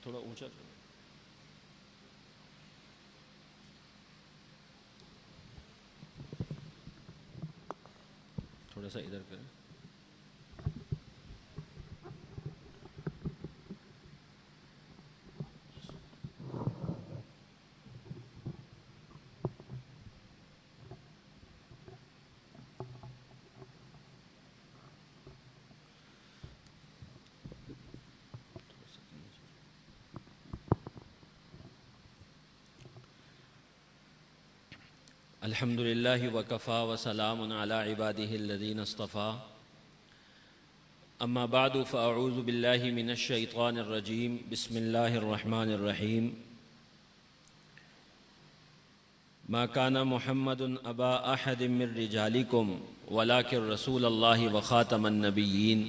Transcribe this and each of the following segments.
تھوڑا اونچا تھوڑا سا ادھر کریں. الحمد للہ وکفا وسلام علی عبادہ الذین اصطفیٰ اما بعد فاعوذ باللہ من الشیطان الرجیم بسم اللہ الرحمن الرحیم ما کان محمد ابا احد من رجالکم ولکن رسول اللہ وخاتم النبیین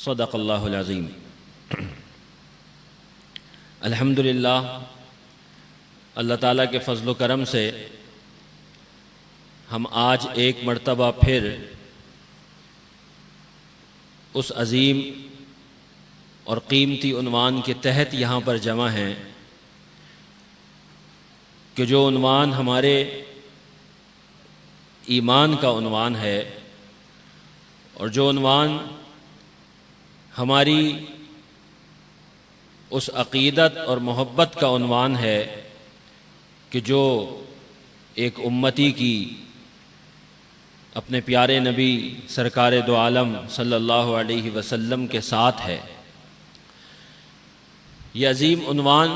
صدق اللہ العظیم. الحمدللہ اللہ تعالیٰ کے فضل و کرم سے ہم آج ایک مرتبہ پھر اس عظیم اور قیمتی عنوان کے تحت یہاں پر جمع ہیں کہ جو عنوان ہمارے ایمان کا عنوان ہے اور جو عنوان ہماری اس عقیدت اور محبت کا عنوان ہے کہ جو ایک امتی کی اپنے پیارے نبی سرکار دو عالم صلی اللہ علیہ وسلم کے ساتھ ہے. یہ عظیم عنوان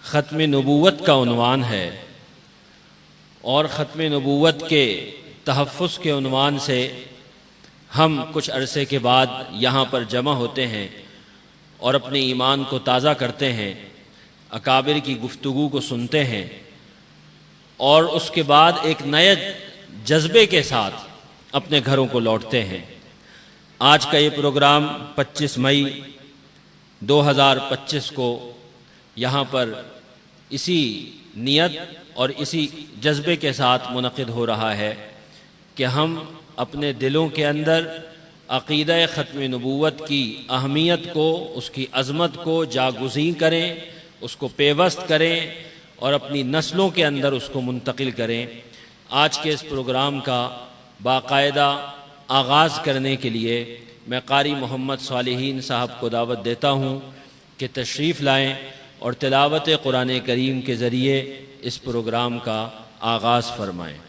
ختم نبوت کا عنوان ہے اور ختم نبوت کے تحفظ کے عنوان سے ہم کچھ عرصے کے بعد یہاں پر جمع ہوتے ہیں اور اپنے ایمان کو تازہ کرتے ہیں، اکابر کی گفتگو کو سنتے ہیں اور اس کے بعد ایک نئے جذبے کے ساتھ اپنے گھروں کو لوٹتے ہیں. آج کا یہ پروگرام 25 مئی 2025 کو یہاں پر اسی نیت اور اسی جذبے کے ساتھ منعقد ہو رہا ہے کہ ہم اپنے دلوں کے اندر عقیدہ ختم نبوت کی اہمیت کو، اس کی عظمت کو جاگزین کریں، اس کو پیوست کریں اور اپنی نسلوں کے اندر اس کو منتقل کریں. آج کے اس پروگرام کا باقاعدہ آغاز کرنے کے لیے میں قاری محمد صالحین صاحب کو دعوت دیتا ہوں کہ تشریف لائیں اور تلاوت قرآن کریم کے ذریعے اس پروگرام کا آغاز فرمائیں.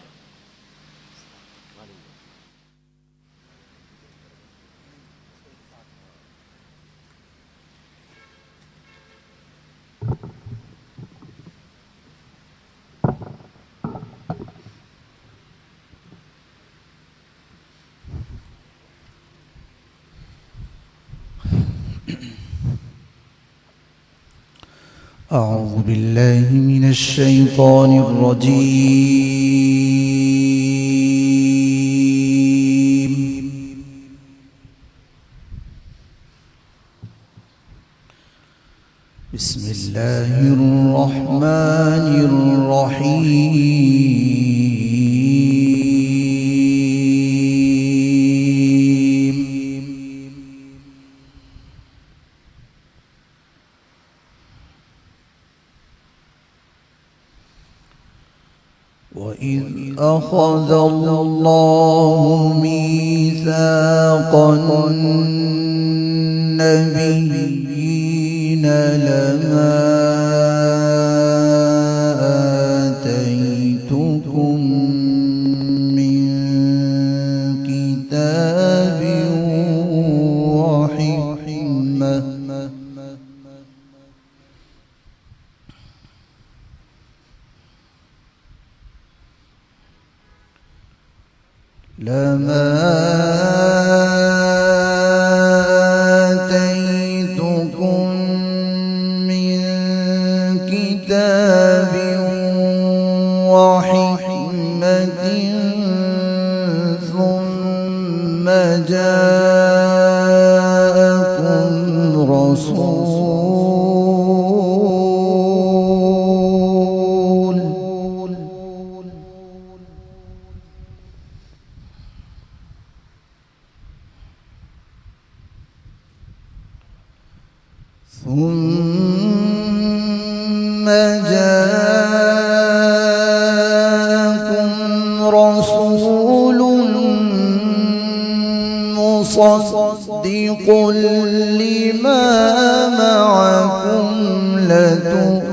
أعوذ بالله من الشيطان الرجيم. بسم الله الرحمن الرحيم. وَإِذْ أَخَذَ اللَّهُ مِيثَاقَ النَّبِيِّينَ لَمَا آتَيْتُكُم مِّن كِتَابٍ وَحِكْمَةٍ ثُمَّ جَاءَكُمْ رَسُولٌ جاءكم رسول مصدق لما معكم لتؤمنن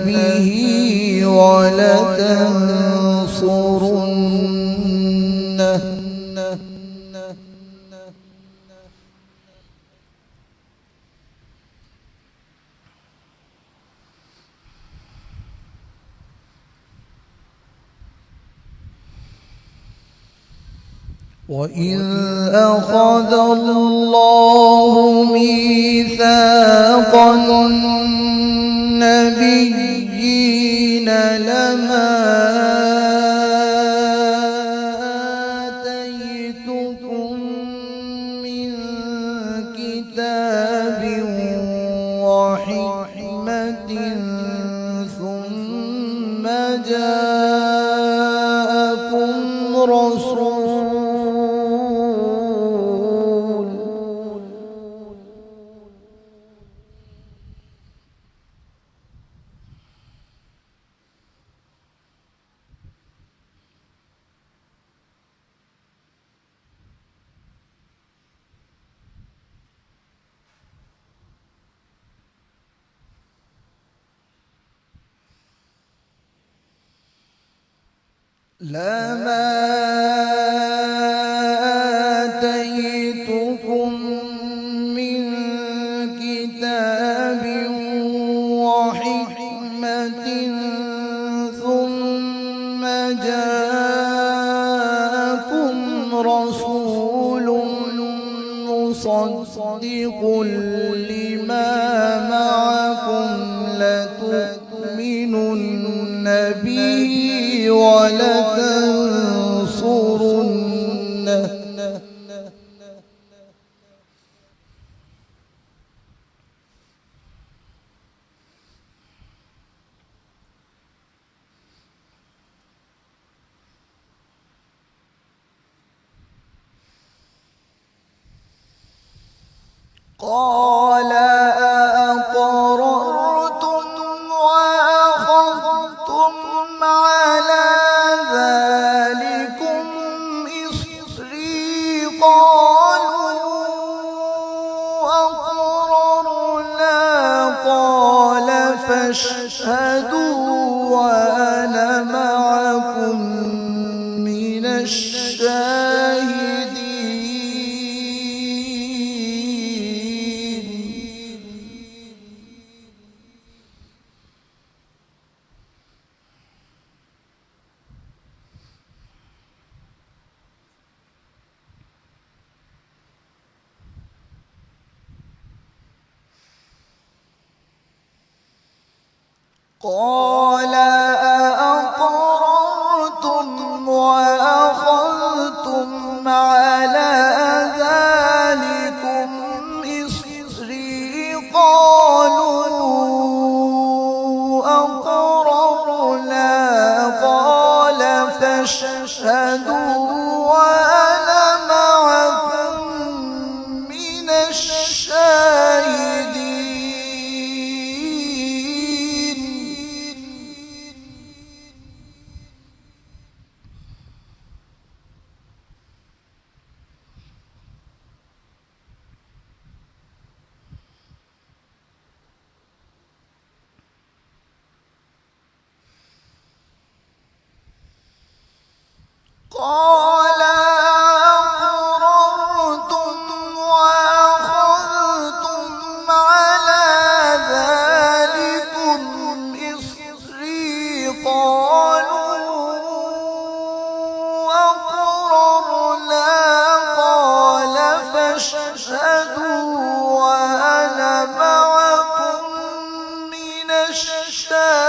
به ولتنصرنه وَإِذْ أَخَذَ اللَّهُ مِيثَاقَ النَّبِيِّينَ لَمَا آتَيْتُكُم مِّن كِتَابٍ وَحِكْمَةٍ ثُمَّ جَاءَكُمْ رَسُولٌ لما آتيتكم من كتاب وحكمة ثم جاءكم رسول مصدق لما معكم لتؤمنن به ولتنصرنه قال أأقررتم وأخذتم على ذلكم إصري قالوا أقررنا قال فاشهدوا وأنا معكم من الشاهدين قال أأقررتم وأخذتم على ذلكم إصري قالوا أقررنا قال فاشهدوا وأنا معكم من الشاهدين قال أقررتم وأخذتم على ذلكم إصري قالوا أقررنا قال فاشهدوا وأنا معكم من الشاهدين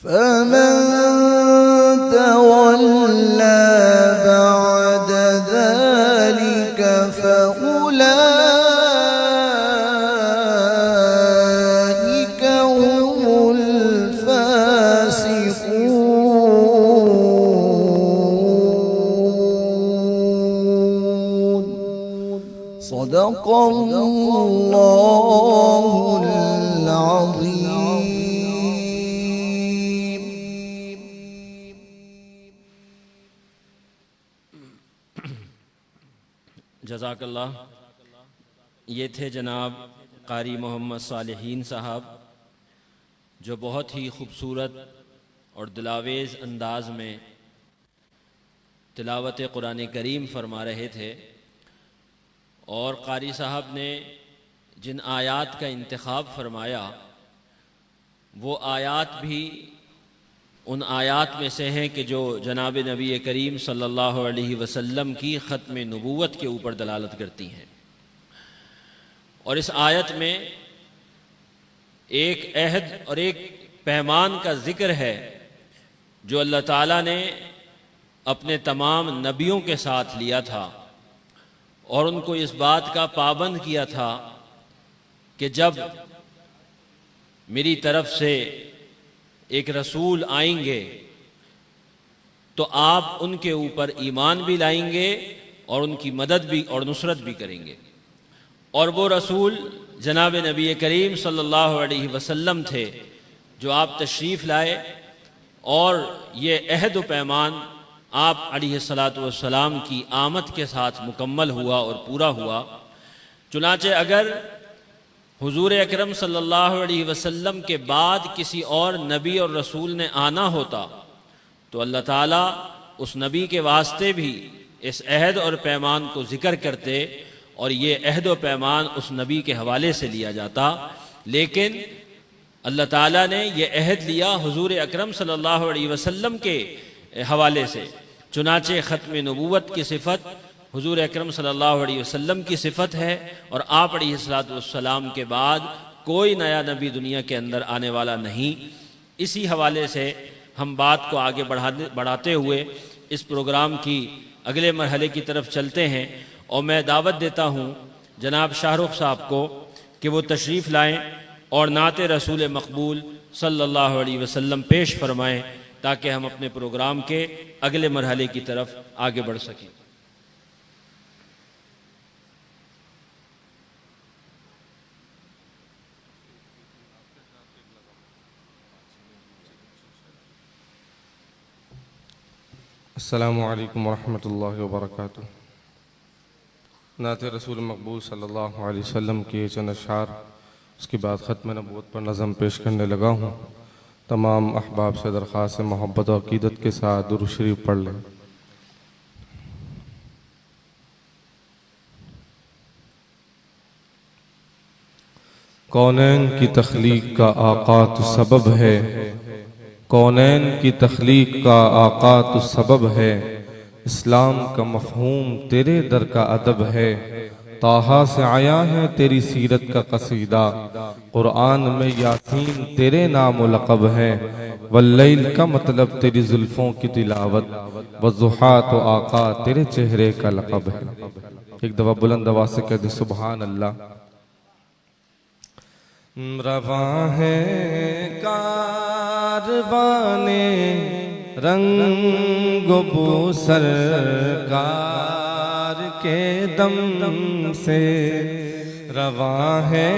فمن تولى بعد ذلك فأولئك هم الفاسقون صدق الله العظيم. جزاک اللہ. یہ تھے جناب قاری محمد صالحین صاحب، جو بہت ہی خوبصورت اور دلاویز انداز میں تلاوت قرآن کریم فرما رہے تھے، اور قاری صاحب نے جن آیات کا انتخاب فرمایا وہ آیات بھی ان آیات میں سے ہیں کہ جو جناب نبی کریم صلی اللہ علیہ وسلم کی ختم نبوت کے اوپر دلالت کرتی ہیں. اور اس آیت میں ایک عہد اور ایک پیمان کا ذکر ہے جو اللہ تعالیٰ نے اپنے تمام نبیوں کے ساتھ لیا تھا، اور ان کو اس بات کا پابند کیا تھا کہ جب میری طرف سے ایک رسول آئیں گے تو آپ ان کے اوپر ایمان بھی لائیں گے اور ان کی مدد بھی اور نصرت بھی کریں گے. اور وہ رسول جناب نبی کریم صلی اللہ علیہ وسلم تھے جو آپ تشریف لائے، اور یہ عہد و پیمان آپ علیہ الصلاۃ والسلام کی آمد کے ساتھ مکمل ہوا اور پورا ہوا. چنانچہ اگر حضور اکرم صلی اللہ علیہ وسلم کے بعد کسی اور نبی اور رسول نے آنا ہوتا تو اللہ تعالیٰ اس نبی کے واسطے بھی اس عہد اور پیمان کو ذکر کرتے، اور یہ عہد و پیمان اس نبی کے حوالے سے لیا جاتا. لیکن اللہ تعالیٰ نے یہ عہد لیا حضور اکرم صلی اللہ علیہ وسلم کے حوالے سے. چنانچہ ختم نبوت کی صفت حضور اکرم صلی اللہ علیہ وسلم کی صفت ہے، اور آپ علیہ السلام کے بعد کوئی نیا نبی دنیا کے اندر آنے والا نہیں. اسی حوالے سے ہم بات کو آگے بڑھاتے ہوئے اس پروگرام کی اگلے مرحلے کی طرف چلتے ہیں، اور میں دعوت دیتا ہوں جناب شاہ رخ صاحب کو کہ وہ تشریف لائیں اور نعت رسول مقبول صلی اللہ علیہ وسلم پیش فرمائیں تاکہ ہم اپنے پروگرام کے اگلے مرحلے کی طرف آگے بڑھ سکیں. السلام علیکم ورحمۃ اللہ وبرکاتہ. نعت رسول مقبول صلی اللہ علیہ وسلم کے چند اشعار، اس کے بعد ختم نبوت پر نظم پیش کرنے لگا ہوں. تمام احباب سے درخواست محبت و عقیدت کے ساتھ درود شریف پڑھ لیں. کونین کی تخلیق کا آقا تو سبب ہے، کونین کی تخلیق کا آقا تو سبب ہے، اسلام کا مفہوم تیرے در کا ادب ہے. طٰہٰ سے آیا ہے تیری سیرت کا قصیدہ، قرآن میں یاسین تیرے نام و لقب ہے. واللیل کا مطلب تیری زلفوں کی تلاوت، والضحیٰ تو آقا تیرے چہرے کا لقب ہے. ایک دفعہ بلند آواز سے کہہ دے سبحان اللہ. رواں ہے کاروانے رنگ و بو سرکار کے دم سے، رواں ہے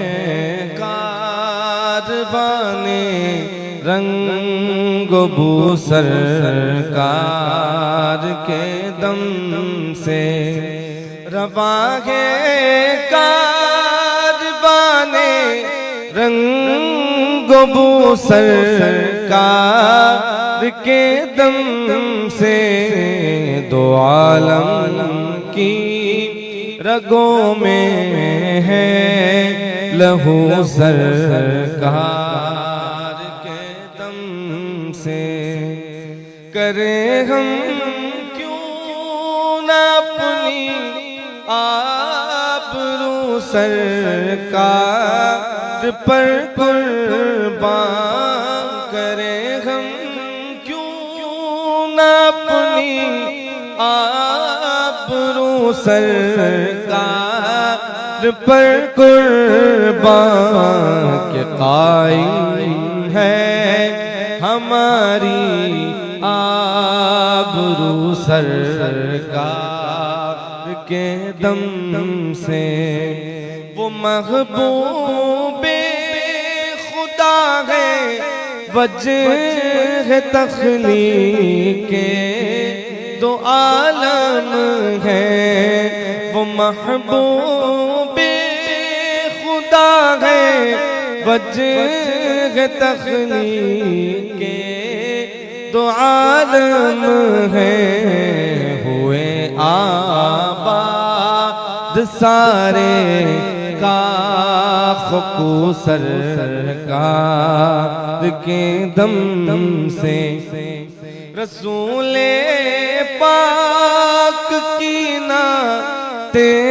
کاروانے رنگ و بو سرکار کے دم سے، رواں ہے کاروانے رنگ و بو سرکار کے دم سے. دو عالم کی رگوں میں ہے لہو سرکار کے دم سے. کرے ہم کیوں نہ اپنی آبرو سرکار پر قربان کرے ہم کیوں نہ اپنی آبرو سرکار پر قربان کہ قائم ہے ہماری آبرو سرکار کے دم سے، وہ محبوب خدا ہے، وجہ تخلیق دو عالم ہے، وہ محبوب خدا ہے، وجہ تخلیق دو عالم ہے، ہوئے آباد سارے کاخ کو سرکار کے دم سے، رسول پاک کی نعتیں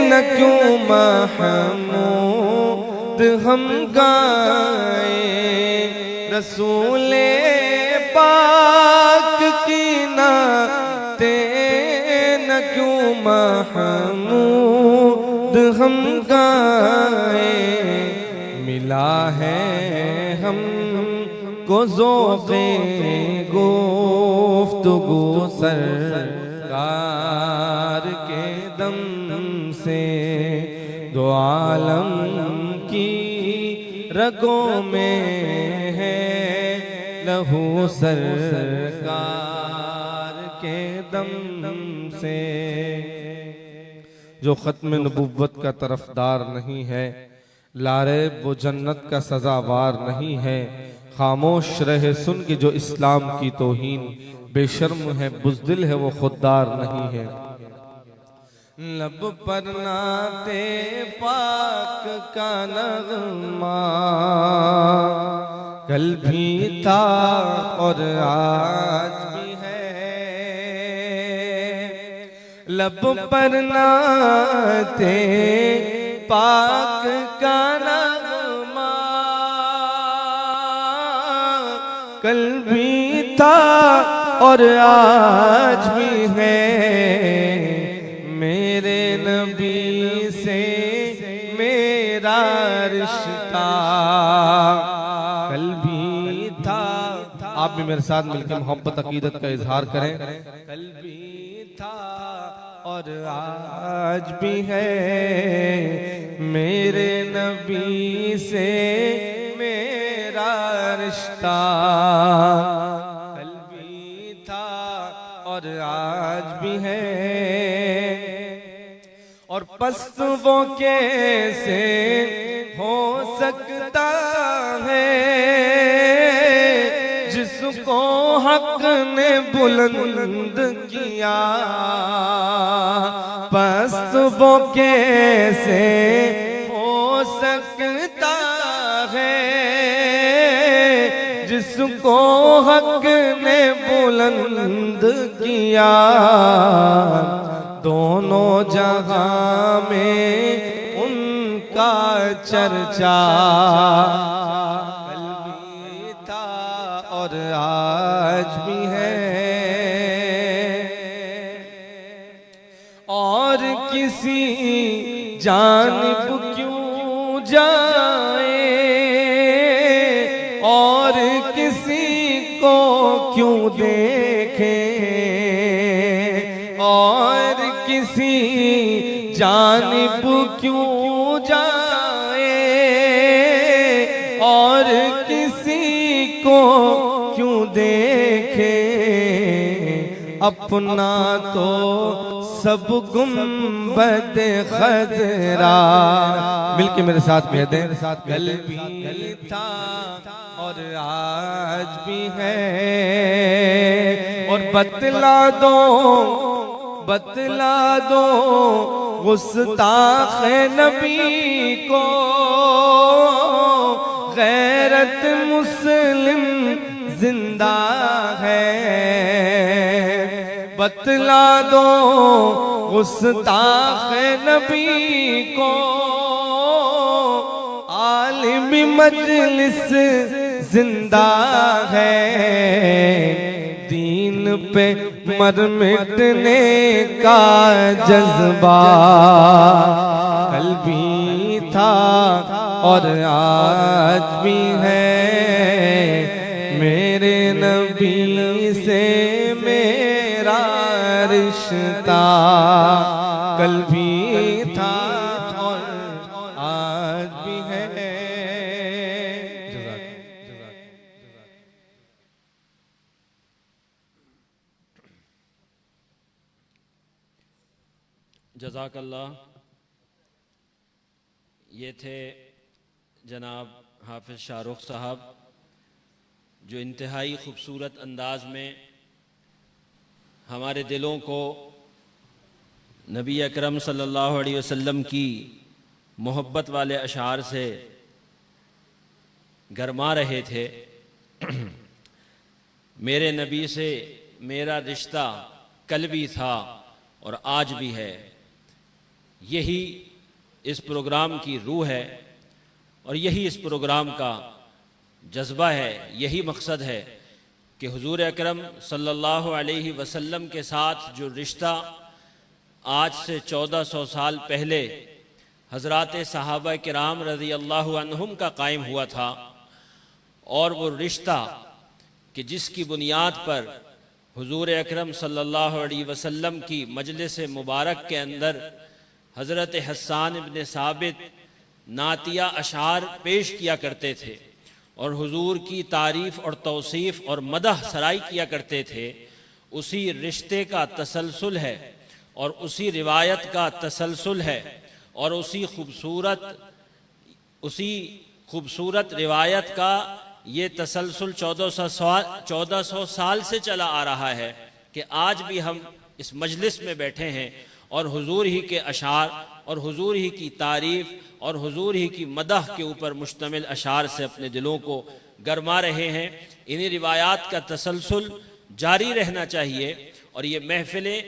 نہ کیوں محمود ہم گائیں، رسول پاک کی نعتیں نہ کیوں محمود ہم گائیں، ملا ہے ہم کو ذوق گفتگو سرکار کے دم سے، دو عالم کی رگوں میں ہے لہو سرکار کے دم سے، جو ختم نبوت کا طرفدار نہیں ہے، لاریب وہ جنت کا سزاوار نہیں ہے، خاموش رہے سن کے جو اسلام کی توہین، بے شرم ہے بزدل ہے وہ خوددار نہیں ہے، لب پر نعت پاک کا نغمہ کل بھی تھا اور آج بھی ہے، لب پر نعت پاک کا نغمہ کل بھی تھا اور آج بھی ہے، میرے نبی سے میرا رشتہ کل بھی تھا، آپ بھی میرے ساتھ مل کے محبت عقیدت کا اظہار کریں، کل بھی تھا اور آج بھی ہے، میرے نبی سے میرا رشتہ کل بھی تھا اور آج بھی ہے، اور پست وہ کیسے ہو سکتا ہے جس کو حق نے بلند کیا، پست وہ کیسے ہو سکتا ہے جس کو حق نے بلند کیا، دونوں جہاں میں ان کا چرچا کل بھی تھا اور آج بھی ہے، اور کسی جانب کیوں جائے اور کسی کو کیوں دیکھیں، اور کسی جانب کیوں جائے اور کسی کو کیوں دیکھے، اپنا تو سب گنبد خضرا، مل کے میرے ساتھ کہہ دیں، کل بھی تھا اور آج بھی ہے، اور بتلا دو گستاخ نبی کو، غیرت مسلم زندہ ہے، بتلا دو گستاخ نبی کو، عالم مجلس زندہ ہے، دین پہ مر مٹنے کا جذبہ کل بھی تھا اور آج بھی ہے، میرے نبی سے میرا رشتہ کل بھی تھا اور آج بھی ہے۔ جزاک اللہ۔ یہ تھے جناب حافظ شاہ رخ صاحب، جو انتہائی خوبصورت انداز میں ہمارے دلوں کو نبی اکرم صلی اللہ علیہ وسلم کی محبت والے اشعار سے گرما رہے تھے۔ میرے نبی سے میرا رشتہ کل بھی تھا اور آج بھی ہے، یہی اس پروگرام کی روح ہے اور یہی اس پروگرام کا جذبہ ہے، یہی مقصد ہے کہ حضور اکرم صلی اللہ علیہ وسلم کے ساتھ جو رشتہ آج سے 1400 سال پہلے حضرات صحابہ کرام رضی اللہ عنہم کا قائم ہوا تھا، اور وہ رشتہ کہ جس کی بنیاد پر حضور اکرم صلی اللہ علیہ وسلم کی مجلس مبارک کے اندر حضرت حسان ابن ثابت نعتیہ اشعار پیش کیا کرتے تھے اور حضور کی تعریف اور توصیف اور مدح سرائی کیا کرتے تھے، اسی رشتے کا تسلسل ہے اور اسی روایت کا تسلسل ہے اور اسی خوبصورت روایت کا یہ تسلسل 1400 سال سے چلا آ رہا ہے کہ آج بھی ہم اس مجلس میں بیٹھے ہیں اور حضور ہی کے اشعار اور حضور ہی کی تعریف اور حضور ہی کی مدح کے اوپر مشتمل اشعار سے اپنے دلوں کو گرما رہے ہیں۔ انہی روایات کا تسلسل جاری رہنا چاہیے اور یہ محفلیں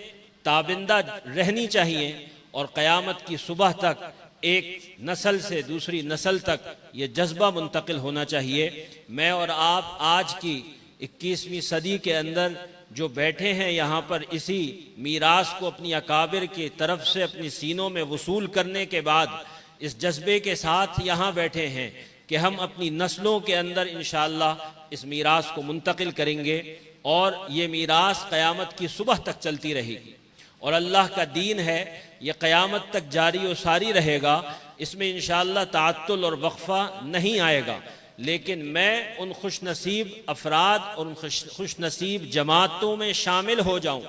تابندہ رہنی چاہیے، اور قیامت کی صبح تک ایک نسل سے دوسری نسل تک یہ جذبہ منتقل ہونا چاہیے۔ میں اور آپ آج کی 21ویں صدی کے اندر جو بیٹھے ہیں یہاں پر، اسی میراث کو اپنی اکابر کی طرف سے اپنی سینوں میں وصول کرنے کے بعد اس جذبے کے ساتھ یہاں بیٹھے ہیں کہ ہم اپنی نسلوں کے اندر انشاءاللہ اس میراث کو منتقل کریں گے، اور یہ میراث قیامت کی صبح تک چلتی رہے گی، اور اللہ کا دین ہے یہ قیامت تک جاری و ساری رہے گا، اس میں انشاءاللہ تعطل اور وقفہ نہیں آئے گا۔ لیکن میں ان خوش نصیب افراد اور ان خوش نصیب جماعتوں میں شامل ہو جاؤں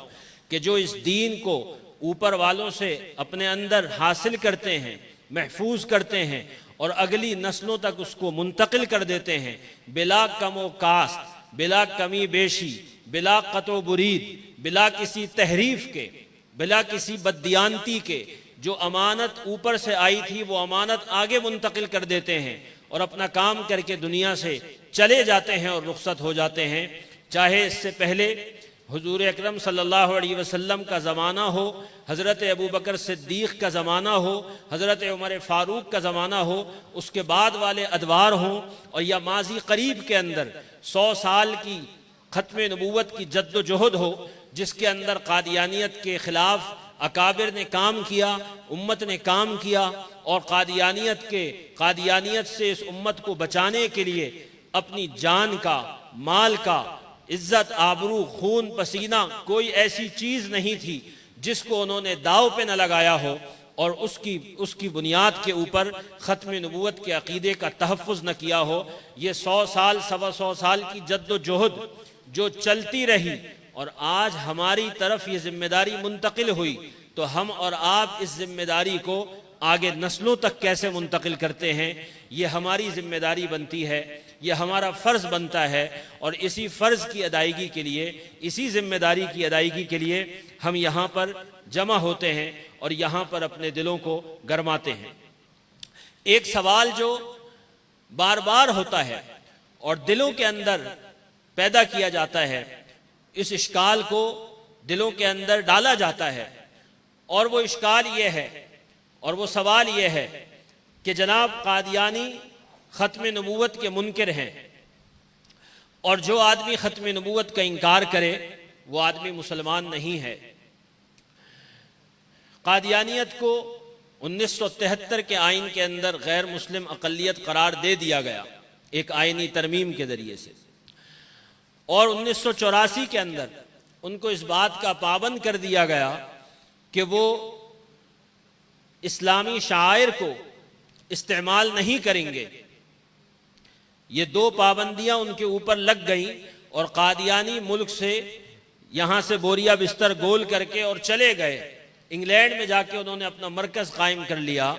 کہ جو اس دین کو اوپر والوں سے اپنے اندر حاصل کرتے ہیں، محفوظ کرتے ہیں اور اگلی نسلوں تک اس کو منتقل کر دیتے ہیں، بلا کم و کاست، بلا کمی بیشی، بلا قطع و برید، بلا کسی تحریف کے، بلا کسی بددیانتی کے۔ جو امانت اوپر سے آئی تھی وہ امانت آگے منتقل کر دیتے ہیں اور اپنا کام کر کے دنیا سے چلے جاتے ہیں اور رخصت ہو جاتے ہیں۔ چاہے اس سے پہلے حضور اکرم صلی اللہ علیہ وسلم کا زمانہ ہو، حضرت ابوبکر صدیق کا زمانہ ہو، حضرت عمر فاروق کا زمانہ ہو، اس کے بعد والے ادوار ہوں، اور یا ماضی قریب کے اندر 100 سال کی ختم نبوت کی جد و جہد ہو، جس کے اندر قادیانیت کے خلاف اکابر نے کام کیا، امت نے کام کیا، اور قادیانیت سے اس امت کو بچانے کے لیے اپنی جان کا، مال کا، عزت، آبرو، خون، پسینہ، کوئی ایسی چیز نہیں تھی جس کو انہوں نے داؤ پہ نہ لگایا ہو اور اس کی بنیاد کے اوپر ختم نبوت کے عقیدے کا تحفظ نہ کیا ہو۔ یہ 100 سال، 125 سال کی جد و جہد جو چلتی رہی اور آج ہماری طرف یہ ذمہ داری منتقل ہوئی، تو ہم اور آپ اس ذمہ داری کو آگے نسلوں تک کیسے منتقل کرتے ہیں، یہ ہماری ذمہ داری بنتی ہے، یہ ہمارا فرض بنتا ہے، اور اسی فرض کی ادائیگی کے لیے، اسی ذمہ داری کی ادائیگی کے لیے ہم یہاں پر جمع ہوتے ہیں اور یہاں پر اپنے دلوں کو گرماتے ہیں۔ ایک سوال جو بار بار ہوتا ہے اور دلوں کے اندر پیدا کیا جاتا ہے، اس اشکال کو دلوں کے اندر ڈالا جاتا ہے، اور وہ اشکال یہ ہے اور وہ سوال یہ ہے کہ جناب قادیانی ختم نبوت کے منکر ہیں، اور جو آدمی ختم نبوت کا انکار کرے وہ آدمی مسلمان نہیں ہے۔ قادیانیت کو 1973 کے آئین کے اندر غیر مسلم اقلیت قرار دے دیا گیا ایک آئینی ترمیم کے ذریعے سے، اور 1984 کے اندر ان کو اس بات کا پابند کر دیا گیا کہ وہ اسلامی شاعر کو استعمال نہیں کریں گے۔ یہ دو پابندیاں ان کے اوپر لگ گئیں اور قادیانی ملک سے یہاں سے بوریا بستر گول کر کے اور چلے گئے، انگلینڈ میں جا کے انہوں نے اپنا مرکز قائم کر لیا۔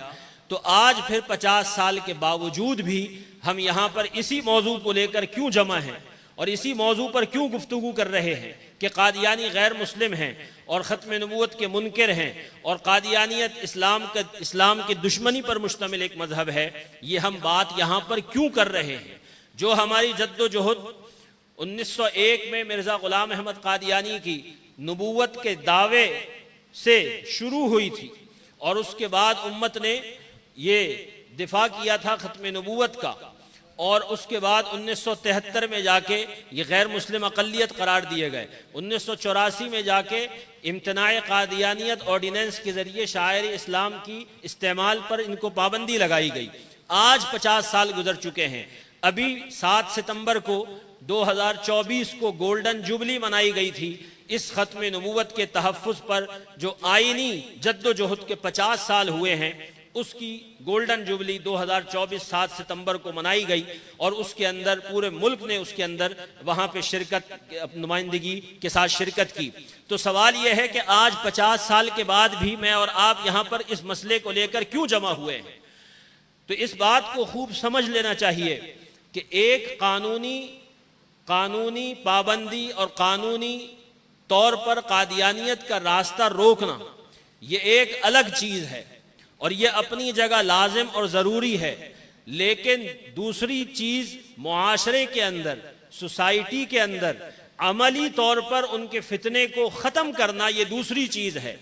تو آج پھر 50 سال کے باوجود بھی ہم یہاں پر اسی موضوع کو لے کر کیوں جمع ہیں اور اسی موضوع پر کیوں گفتگو کر رہے ہیں کہ قادیانی غیر مسلم ہیں اور ختم نبوت کے منکر ہیں اور قادیانیت اسلام کی دشمنی پر مشتمل ایک مذہب ہے۔ یہ ہم بات یہاں پر کیوں کر رہے ہیں؟ جو ہماری جد و جہد 1901 میں مرزا غلام احمد قادیانی کی نبوت کے دعوے سے شروع ہوئی تھی اور اس کے بعد امت نے یہ دفاع کیا تھا ختم نبوت کا، اور اس کے بعد 1973 میں جا کے یہ غیر مسلم اقلیت قرار دیے گئے، 1984 میں جا کے امتناع قادیانیت آرڈیننس کے ذریعے شاعر اسلام کی استعمال پر ان کو پابندی لگائی گئی۔ آج 50 سال گزر چکے ہیں۔ ابھی 7 ستمبر کو 2024 کو گولڈن جوبلی منائی گئی تھی اس ختم نبوت کے تحفظ پر، جو آئینی جد و جہد کے 50 سال ہوئے ہیں، اس کی گولڈن جوبلی 2024 7 ستمبر کو منائی گئی، اور اس کے اندر پورے ملک نے اس کے اندر وہاں پہ نمائندگی کے ساتھ شرکت کی۔ تو سوال یہ ہے کہ آج 50 سال کے بعد بھی میں اور آپ یہاں پر اس مسئلے کو لے کر کیوں جمع ہوئے ہیں؟ تو اس بات کو خوب سمجھ لینا چاہیے کہ ایک قانونی پابندی اور قانونی طور پر قادیانیت کا راستہ روکنا یہ ایک الگ چیز ہے اور یہ اپنی جگہ لازم اور ضروری ہے، لیکن دوسری چیز معاشرے کے اندر، سوسائٹی کے اندر عملی طور پر ان کے فتنے کو ختم کرنا یہ دوسری چیز ہے۔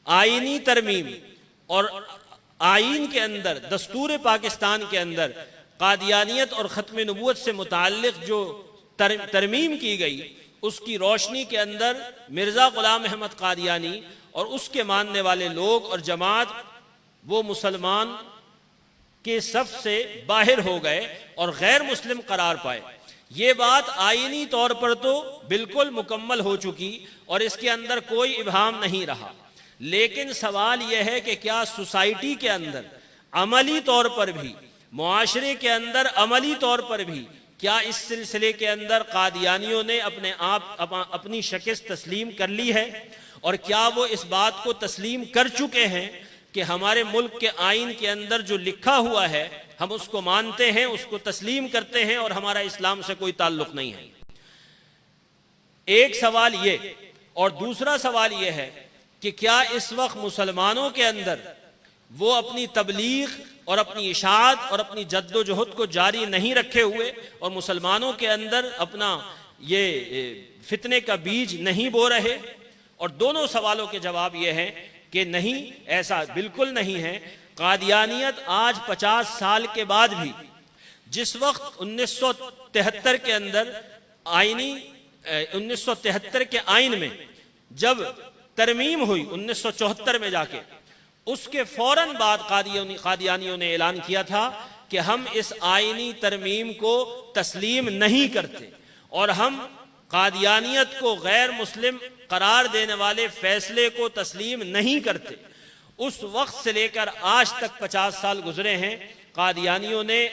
آئینی ترمیم اور آئین کے اندر، دستور پاکستان کے اندر قادیانیت اور ختم نبوت سے متعلق جو ترمیم کی گئی، اس کی روشنی کے اندر مرزا غلام احمد قادیانی اور اس کے ماننے والے لوگ اور جماعت وہ مسلمان کے صف سے باہر ہو گئے اور غیر مسلم قرار پائے۔ یہ بات آئینی طور پر تو بالکل مکمل ہو چکی اور اس کے اندر کوئی ابہام نہیں رہا، لیکن سوال یہ ہے کہ کیا سوسائٹی کے اندر عملی طور پر بھی، معاشرے کے اندر عملی طور پر بھی، کیا اس سلسلے کے اندر قادیانیوں نے اپنی شکست تسلیم کر لی ہے؟ اور کیا وہ اس بات کو تسلیم کر چکے ہیں کہ ہمارے ملک کے آئین کے اندر جو لکھا ہوا ہے ہم اس کو مانتے ہیں، اس کو تسلیم کرتے ہیں اور ہمارا اسلام سے کوئی تعلق نہیں ہے؟ ایک سوال یہ، اور دوسرا سوال یہ ہے کہ کیا اس وقت مسلمانوں کے اندر وہ اپنی تبلیغ اور اپنی اشاعت اور اپنی جد و جہد کو جاری نہیں رکھے ہوئے اور مسلمانوں کے اندر اپنا یہ فتنے کا بیج نہیں بو رہے؟ اور دونوں سوالوں کے جواب یہ ہیں کہ نہیں، ایسا بالکل نہیں ہے۔ قادیانیت آج 50 سال کے بعد بھی، جس وقت 1973 کے اندر 1973 کے آئین میں جب ترمیم ہوئی 1974 میں جا کے، اس کے فوراً بعد قادیانیوں نے اعلان کیا تھا کہ ہم اس آئینی ترمیم کو تسلیم نہیں کرتے اور ہم قادیانیت کو غیر مسلم قرار دینے والے فیصلے کو تسلیم نہیں کرتے۔ اس وقت سے لے کر آج تک 50 سال گزرے ہیں، قادیانیوں نے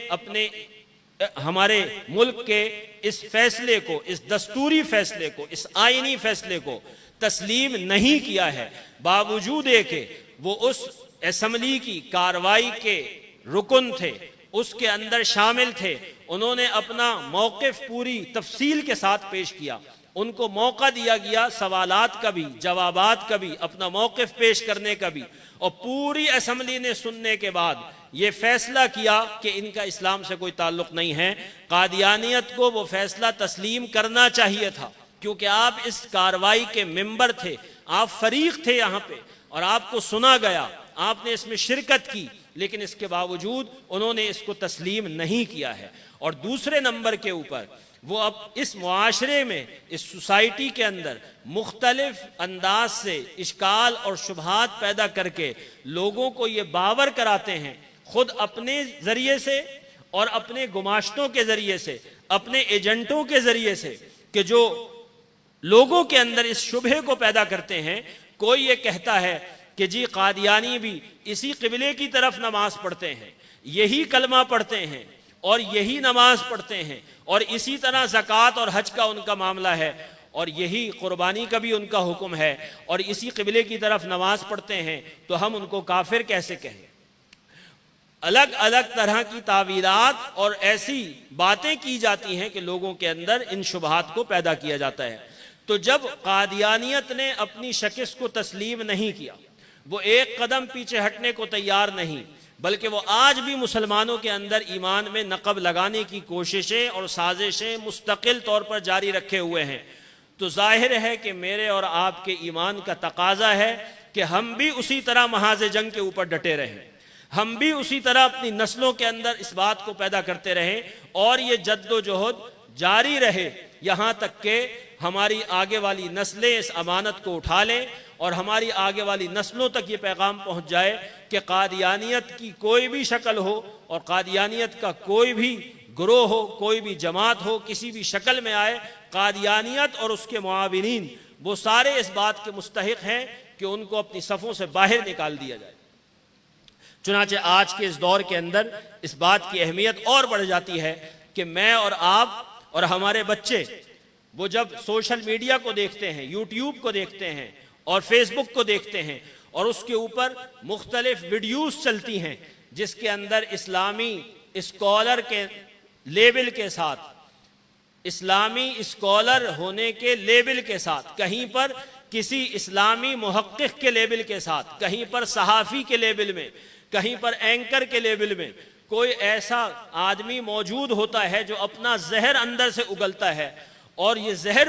ہمارے ملک کے اس فیصلے کو، اس دستوری فیصلے کو، اس آئینی فیصلے کو تسلیم نہیں کیا ہے، باوجود کہ وہ اس اسمبلی کی کارروائی کے رکن تھے، اس کے اندر شامل تھے۔ انہوں نے اپنا موقف پوری تفصیل کے ساتھ پیش کیا، ان کو موقع دیا گیا سوالات کا بھی، جوابات کا بھی، اپنا موقف پیش کرنے کا بھی، اور پوری اسمبلی نے سننے کے بعد یہ فیصلہ کیا کہ ان کا اسلام سے کوئی تعلق نہیں ہے۔ قادیانیت کو وہ فیصلہ تسلیم کرنا چاہیے تھا، کیونکہ آپ اس کارروائی کے ممبر تھے، آپ فریق تھے یہاں پہ اور آپ کو سنا گیا، آپ نے اس میں شرکت کی، لیکن اس کے باوجود انہوں نے اس کو تسلیم نہیں کیا ہے۔ اور دوسرے نمبر کے اوپر وہ اب اس معاشرے میں، اس سوسائٹی کے اندر مختلف انداز سے اشکال اور شبہات پیدا کر کے لوگوں کو یہ باور کراتے ہیں، خود اپنے ذریعے سے اور اپنے گماشتوں کے ذریعے سے، اپنے ایجنٹوں کے ذریعے سے، کہ جو لوگوں کے اندر اس شبہے کو پیدا کرتے ہیں۔ کوئی یہ کہتا ہے کہ جی قادیانی بھی اسی قبلے کی طرف نماز پڑھتے ہیں، یہی کلمہ پڑھتے ہیں اور یہی نماز پڑھتے ہیں، اور اسی طرح زکوٰۃ اور حج کا ان کا معاملہ ہے، اور یہی قربانی کا بھی ان کا حکم ہے، اور اسی قبلے کی طرف نماز پڑھتے ہیں، تو ہم ان کو کافر کیسے کہیں؟ الگ الگ طرح کی تعویلات اور ایسی باتیں کی جاتی ہیں کہ لوگوں کے اندر ان شبہات کو پیدا کیا جاتا ہے۔ تو جب قادیانیت نے اپنی شکست کو تسلیم نہیں کیا، وہ ایک قدم پیچھے ہٹنے کو تیار نہیں، بلکہ وہ آج بھی مسلمانوں کے اندر ایمان میں نقب لگانے کی کوششیں اور سازشیں مستقل طور پر جاری رکھے ہوئے ہیں، تو ظاہر ہے کہ میرے اور آپ کے ایمان کا تقاضا ہے کہ ہم بھی اسی طرح محاذ جنگ کے اوپر ڈٹے رہیں، ہم بھی اسی طرح اپنی نسلوں کے اندر اس بات کو پیدا کرتے رہیں، اور یہ جد و جہد جاری رہے یہاں تک کہ ہماری آگے والی نسلیں اس امانت کو اٹھا لیں، اور ہماری آگے والی نسلوں تک یہ پیغام پہنچ جائے کہ قادیانیت کی کوئی بھی شکل ہو اور قادیانیت کا کوئی بھی گروہ ہو، کوئی بھی جماعت ہو، کسی بھی شکل میں آئے، قادیانیت اور اس کے معاونین وہ سارے اس بات کے مستحق ہیں کہ ان کو اپنی صفوں سے باہر نکال دیا جائے۔ چنانچہ آج کے اس دور کے اندر اس بات کی اہمیت اور بڑھ جاتی ہے کہ میں اور آپ اور ہمارے بچے وہ جب سوشل میڈیا کو دیکھتے ہیں، یوٹیوب کو دیکھتے ہیں اور فیس بک کو دیکھتے ہیں، اور اس کے اوپر مختلف ویڈیوز چلتی ہیں جس کے اندر اسلامی اسکالر کے لیبل کے ساتھ، اسلامی اسکالر ہونے کے لیبل کے ساتھ، کہیں پر کسی اسلامی محقق کے لیبل کے ساتھ، کہیں پر صحافی کے لیبل میں، کہیں پر اینکر کے لیبل میں کوئی ایسا آدمی موجود ہوتا ہے جو اپنا زہر اندر سے اگلتا ہے، اور یہ زہر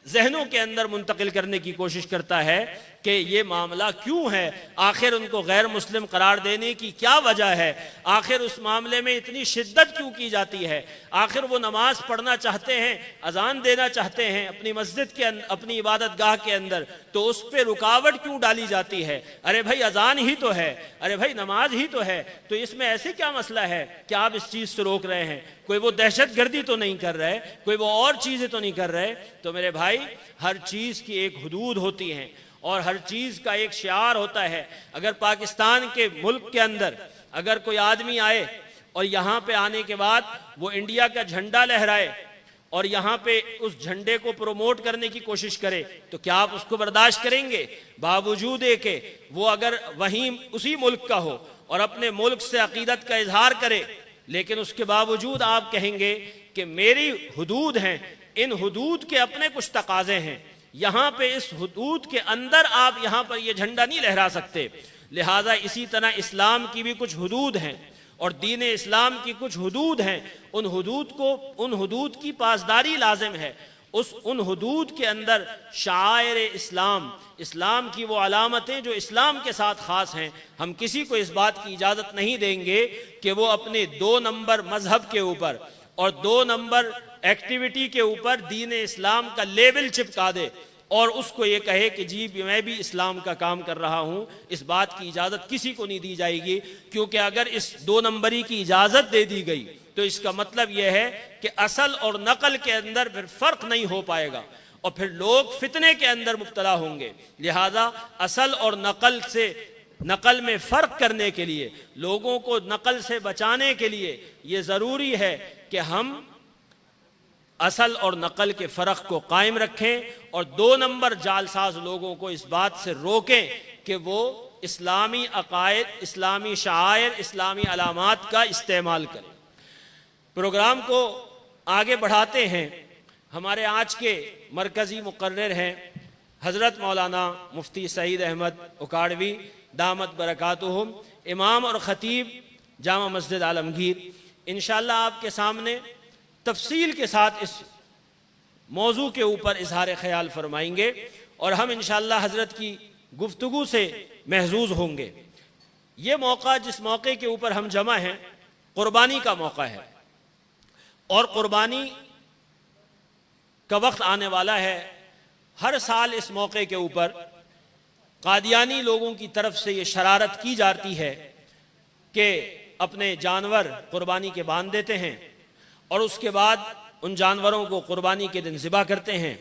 ذہنوں کے اندر منتقل کرنے کی کوشش کرتا ہے کہ یہ معاملہ کیوں ہے، آخر ان کو غیر مسلم قرار دینے کی کیا وجہ ہے، آخر اس معاملے میں اتنی شدت کیوں کی جاتی ہے، آخر وہ نماز پڑھنا چاہتے ہیں، اذان دینا چاہتے ہیں اپنی مسجد کے اندر، اپنی عبادت گاہ کے اندر، تو اس پہ رکاوٹ کیوں ڈالی جاتی ہے؟ ارے بھائی اذان ہی تو ہے، ارے بھائی نماز ہی تو ہے، تو اس میں ایسے کیا مسئلہ ہے کہ آپ اس چیز سے روک رہے ہیں؟ کوئی وہ دہشت گردی تو نہیں کر رہے، کوئی وہ اور چیزیں تو نہیں کر رہے؟ تو میرے بھائی ہر چیز کی ایک حدود ہوتی ہیں اور ہر چیز کا ایک شعار ہوتا ہے۔ اگر پاکستان کے ملک کے اندر اگر کوئی آدمی آئے اور یہاں پہ آنے کے بعد وہ انڈیا کا جھنڈا لہرائے اور یہاں پہ اس جھنڈے کو پروموٹ کرنے کی کوشش کرے، تو کیا آپ اس کو برداشت کریں گے؟ باوجود کہ وہ اگر وہیں اسی ملک کا ہو اور اپنے ملک سے عقیدت کا اظہار کرے، لیکن اس کے باوجود آپ کہیں گے کہ میری حدود ہیں، ان حدود کے اپنے کچھ تقاضے ہیں، یہاں پہ اس حدود کے اندر آپ یہاں پر یہ جھنڈا نہیں لہرا سکتے۔ لہٰذا اسی طرح اسلام کی بھی کچھ حدود ہیں اور دین اسلام کی کچھ حدود ہیں، ان حدود کی پاسداری لازم ہے۔ ان حدود کے اندر شعائر اسلام، اسلام کی وہ علامتیں جو اسلام کے ساتھ خاص ہیں، ہم کسی کو اس بات کی اجازت نہیں دیں گے کہ وہ اپنے 2 نمبر مذہب کے اوپر اور 2 نمبر ایکٹیویٹی کے اوپر دین اسلام کا لیبل چپکا دے اور اس کو یہ کہے کہ جی میں بھی اسلام کا کام کر رہا ہوں۔ اس بات کی اجازت کسی کو نہیں دی جائے گی، کیونکہ اگر اس 2 نمبری کی اجازت دے دی گئی تو اس کا مطلب یہ ہے کہ اصل اور نقل کے اندر پھر فرق نہیں ہو پائے گا اور پھر لوگ فتنے کے اندر مبتلا ہوں گے۔ لہذا اصل اور نقل میں فرق کرنے کے لیے، لوگوں کو نقل سے بچانے کے لیے یہ ضروری ہے کہ ہم اصل اور نقل کے فرق کو قائم رکھیں اور 2 نمبر جعلساز لوگوں کو اس بات سے روکیں کہ وہ اسلامی عقائد، اسلامی شعائر، اسلامی علامات کا استعمال کریں۔ پروگرام کو آگے بڑھاتے ہیں۔ ہمارے آج کے مرکزی مقرر ہیں حضرت مولانا مفتی سعید احمد اکاڑوی دامت برکاتہم، امام اور خطیب جامع مسجد عالمگیر۔ انشاءاللہ آپ کے سامنے تفصیل کے ساتھ اس موضوع کے اوپر اظہار خیال فرمائیں گے اور ہم انشاءاللہ حضرت کی گفتگو سے محظوظ ہوں گے۔ یہ موقع، جس موقع کے اوپر ہم جمع ہیں، قربانی کا موقع ہے اور قربانی کا وقت آنے والا ہے۔ ہر سال اس موقع کے اوپر قادیانی لوگوں کی طرف سے یہ شرارت کی جاتی ہے کہ اپنے جانور قربانی کے باندھ دیتے ہیں اور اس کے بعد ان جانوروں کو قربانی کے دن ذبح کرتے ہیں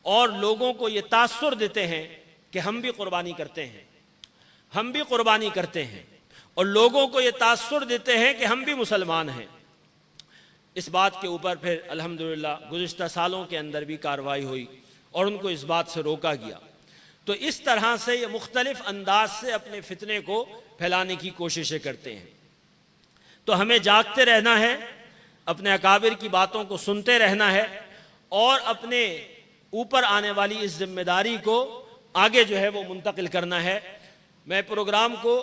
اور لوگوں کو یہ تاثر دیتے ہیں کہ ہم بھی قربانی کرتے ہیں۔ ہم بھی قربانی کرتے ہیں اور لوگوں کو یہ تاثر دیتے ہیں کہ ہم بھی مسلمان ہیں۔ اس بات کے اوپر پھر الحمدللہ گزشتہ سالوں کے اندر بھی کارروائی ہوئی اور ان کو اس بات سے روکا گیا۔ تو اس طرح سے یہ مختلف انداز سے اپنے فتنے کو پھیلانے کی کوششیں کرتے ہیں۔ تو ہمیں جاگتے رہنا ہے، اپنے اکابر کی باتوں کو سنتے رہنا ہے اور اپنے اوپر آنے والی اس ذمہ داری کو آگے جو ہے وہ منتقل کرنا ہے۔ میں پروگرام کو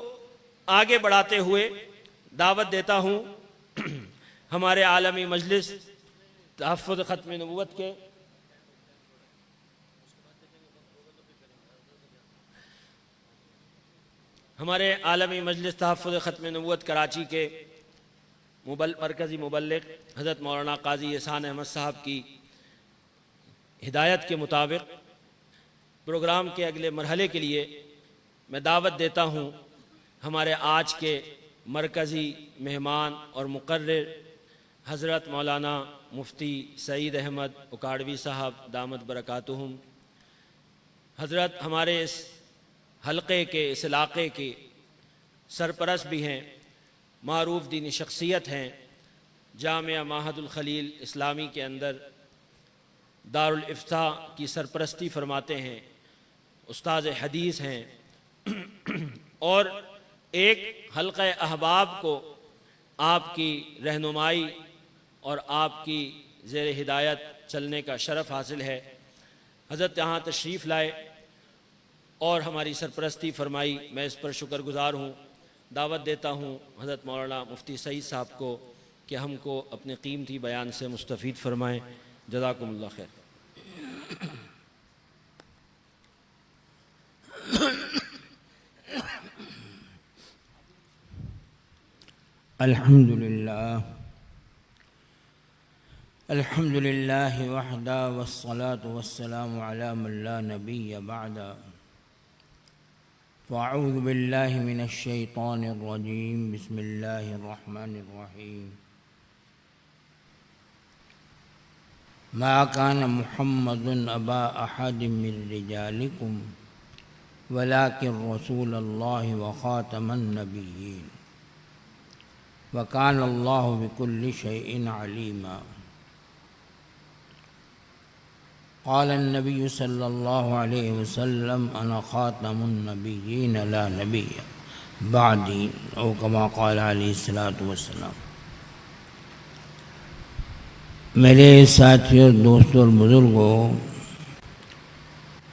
آگے بڑھاتے ہوئے دعوت دیتا ہوں ہمارے عالمی مجلس تحفظ ختم نبوت کے ہمارے عالمی مجلس تحفظ ختم نبوت کراچی کے مرکزی مبلغ حضرت مولانا قاضی احسان احمد صاحب کی ہدایت کے مطابق پروگرام کے اگلے مرحلے کے لیے میں دعوت دیتا ہوں ہمارے آج کے مرکزی مہمان اور مقرر حضرت مولانا مفتی سعید احمد اکاڑوی صاحب دامت برکاتہم۔ حضرت ہمارے اس حلقے کے، اس علاقے کے سرپرست بھی ہیں، معروف دینی شخصیت ہیں، جامعہ معہد الخلیل اسلامی کے اندر دارالافتاء کی سرپرستی فرماتے ہیں، استاذ حدیث ہیں اور ایک حلقہ احباب کو آپ کی رہنمائی اور آپ کی زیر ہدایت چلنے کا شرف حاصل ہے۔ حضرت یہاں تشریف لائے اور ہماری سرپرستی فرمائی، میں اس پر شکر گزار ہوں۔ دعوت دیتا ہوں حضرت مولانا مفتی سعید صاحب کو کہ ہم کو اپنے قیمتی بیان سے مستفید فرمائیں۔ جزاکم اللہ خیر۔ الحمد لله وحده والصلاة والسلام على من لا نبي بعده فأعوذ بالله من الشيطان الرجيم بسم الله الرحمن الرحيم ما كان محمد أبا أحد من رجالكم ولكن رسول الله وخاتم النبيين وكان الله بكل شيء عليما قال النبي صلى الله عليه وسلم أنا خاتم النبيين لا نبي بعدي أو كما قال عليه الصلاة والسلام۔ میرے ساتھیوں، دوستوں اور بزرگوں،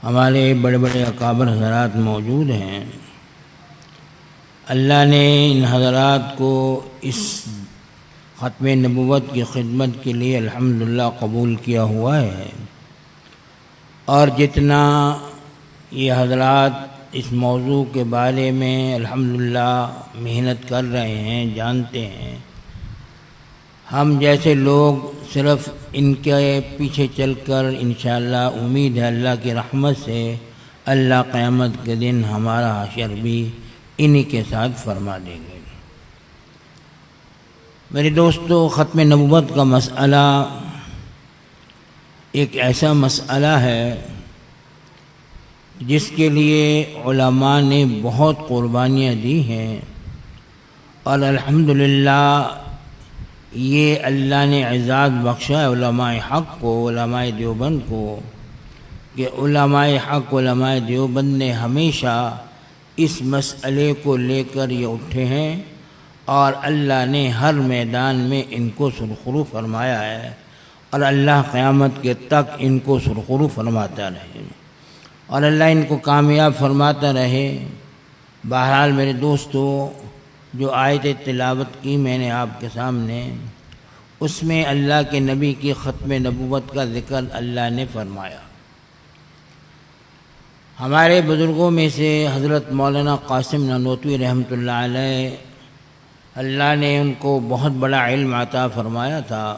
ہمارے بڑے بڑے اکابر حضرات موجود ہیں۔ اللہ نے ان حضرات کو اس ختم نبوت کی خدمت کے لیے الحمدللہ قبول کیا ہوا ہے، اور جتنا یہ حضرات اس موضوع کے بارے میں الحمدللہ محنت کر رہے ہیں، جانتے ہیں، ہم جیسے لوگ صرف ان کے پیچھے چل کر انشاءاللہ امید ہے اللہ کی رحمت سے اللہ قیامت کے دن ہمارا حشر بھی انہی کے ساتھ فرما دیں گے۔ میرے دوستو، ختم نبوت کا مسئلہ ایک ایسا مسئلہ ہے جس کے لیے علماء نے بہت قربانیاں دی ہیں، اور الحمدللہ یہ اللہ نے اعزاز بخشا ہے علماء حق کو، علماء دیوبند کو، کہ علماء حق، علماء دیوبند نے ہمیشہ اس مسئلے کو لے کر یہ اٹھے ہیں، اور اللہ نے ہر میدان میں ان کو سرخرو فرمایا ہے، اور اللہ قیامت کے تک ان کو سرخرو فرماتا رہے اور اللہ ان کو کامیاب فرماتا رہے۔ بہرحال میرے دوستو، جو آیت تلاوت کی میں نے آپ کے سامنے، اس میں اللہ کے نبی کی ختم نبوت کا ذکر اللہ نے فرمایا۔ ہمارے بزرگوں میں سے حضرت مولانا قاسم نانوتوی رحمۃ اللہ علیہ، اللہ نے ان کو بہت بڑا علم عطا فرمایا تھا،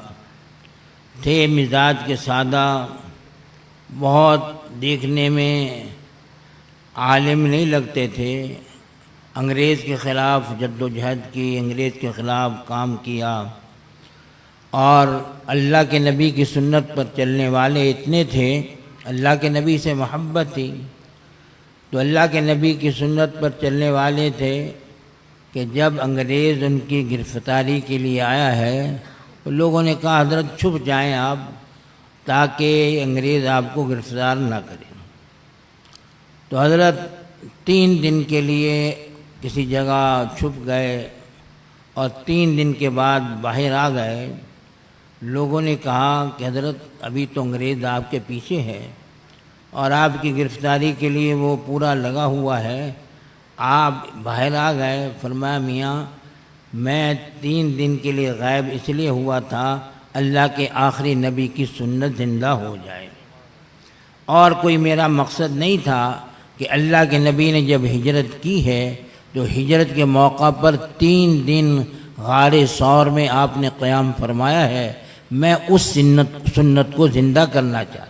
تھے مزاج کے سادہ، بہت دیکھنے میں عالم نہیں لگتے تھے، انگریز کے خلاف جد و جہد کی، انگریز کے خلاف کام کیا، اور اللہ کے نبی کی سنت پر چلنے والے اتنے تھے، اللہ کے نبی سے محبت تھی، تو اللہ کے نبی کی سنت پر چلنے والے تھے کہ جب انگریز ان کی گرفتاری کے لیے آیا ہے تو لوگوں نے کہا حضرت چھپ جائیں آپ تاکہ انگریز آپ کو گرفتار نہ کریں۔ تو حضرت 3 دن کے لیے کسی جگہ چھپ گئے اور 3 دن کے بعد باہر آ گئے۔ لوگوں نے کہا کہ حضرت ابھی تو انگریز آپ کے پیچھے ہے اور آپ کی گرفتاری کے لیے وہ پورا لگا ہوا ہے، آپ باہر آ گئے۔ فرمایا میاں میں 3 دن کے لیے غائب اس لیے ہوا تھا اللہ کے آخری نبی کی سنت زندہ ہو جائے، اور کوئی میرا مقصد نہیں تھا کہ اللہ کے نبی نے جب ہجرت کی ہے تو ہجرت کے موقع پر 3 دن غار ثور میں آپ نے قیام فرمایا ہے، میں اس سنت کو زندہ کرنا چاہتا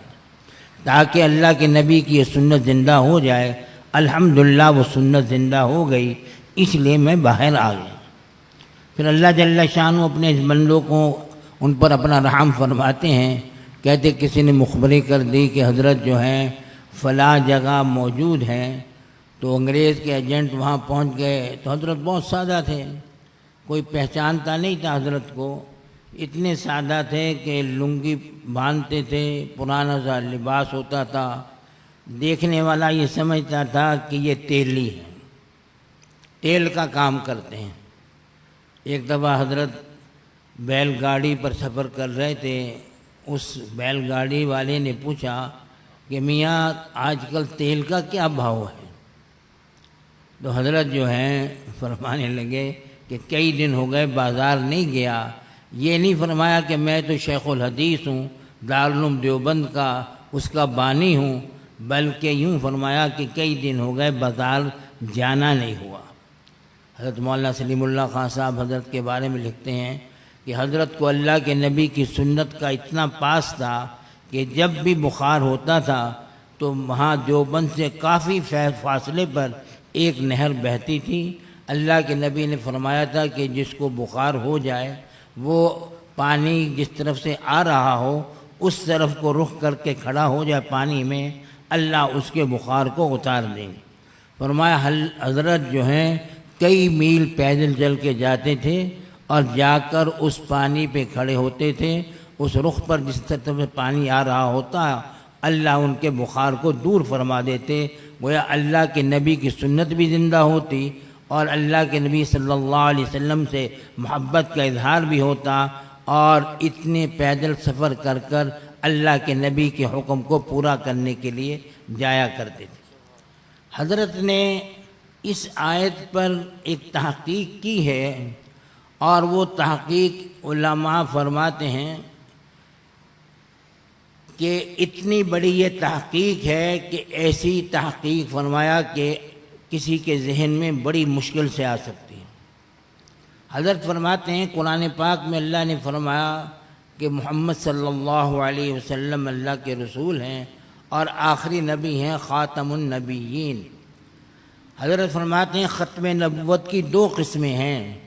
تاکہ اللہ کے نبی کی یہ سنت زندہ ہو جائے۔ الحمدللہ وہ سنت زندہ ہو گئی، اس لیے میں باہر آ گیا۔ پھر اللہ جل شانہ اپنے بندوں کو ان پر اپنا رحم فرماتے ہیں، کہتے کسی نے مخبری کر دی کہ حضرت جو ہیں فلاں جگہ موجود ہیں، تو انگریز کے ایجنٹ وہاں پہنچ گئے تو حضرت بہت سادہ تھے، کوئی پہچانتا نہیں تھا حضرت کو، اتنے سادہ تھے کہ لنگی باندھتے تھے، پرانا سا لباس ہوتا تھا، دیکھنے والا یہ سمجھتا تھا کہ یہ تیلی ہے، تیل کا کام کرتے ہیں۔ ایک دفعہ حضرت بیل گاڑی پر سفر کر رہے تھے، اس بیل گاڑی والے نے پوچھا کہ میاں آج کل تیل کا کیا بھاؤ ہے؟ تو حضرت جو ہیں فرمانے لگے کہ کئی دن ہو گئے بازار نہیں گیا۔ یہ نہیں فرمایا کہ میں تو شیخ الحدیث ہوں، دارالعلوم دیوبند کا اس کا بانی ہوں، بلکہ یوں فرمایا کہ کئی دن ہو گئے بازار جانا نہیں ہوا۔ حضرت مولانا سلیم اللہ خان صاحب حضرت کے بارے میں لکھتے ہیں کہ حضرت کو اللہ کے نبی کی سنت کا اتنا پاس تھا کہ جب بھی بخار ہوتا تھا تو وہاں دیوبند سے کافی فاصلے پر ایک نہر بہتی تھی۔ اللہ کے نبی نے فرمایا تھا کہ جس کو بخار ہو جائے وہ پانی جس طرف سے آ رہا ہو اس طرف کو رخ کر کے کھڑا ہو جائے پانی میں، اللہ اس کے بخار کو اتار دیں گے۔ فرمایا حضرت جو ہیں کئی میل پیدل چل کے جاتے تھے اور جا کر اس پانی پہ کھڑے ہوتے تھے، اس رخ پر جس طرف سے پانی آ رہا ہوتا اللہ ان کے بخار کو دور فرما دیتے۔ گویا اللہ کے نبی کی سنت بھی زندہ ہوتی اور اللہ کے نبی صلی اللہ علیہ وسلم سے محبت کا اظہار بھی ہوتا، اور اتنے پیدل سفر کر کر اللہ کے نبی کے حکم کو پورا کرنے کے لیے جایا کرتے تھے۔ حضرت نے اس آیت پر ایک تحقیق کی ہے، اور وہ تحقیق علماء فرماتے ہیں کہ اتنی بڑی یہ تحقیق ہے کہ ایسی تحقیق فرمایا کہ کسی کے ذہن میں بڑی مشکل سے آ سکتی ہے۔ حضرت فرماتے ہیں قرآن پاک میں اللہ نے فرمایا کہ محمد صلی اللہ علیہ وسلم اللہ کے رسول ہیں اور آخری نبی ہیں، خاتم النبیین۔ حضرت فرماتے ہیں ختم نبوت کی 2 قسمیں ہیں،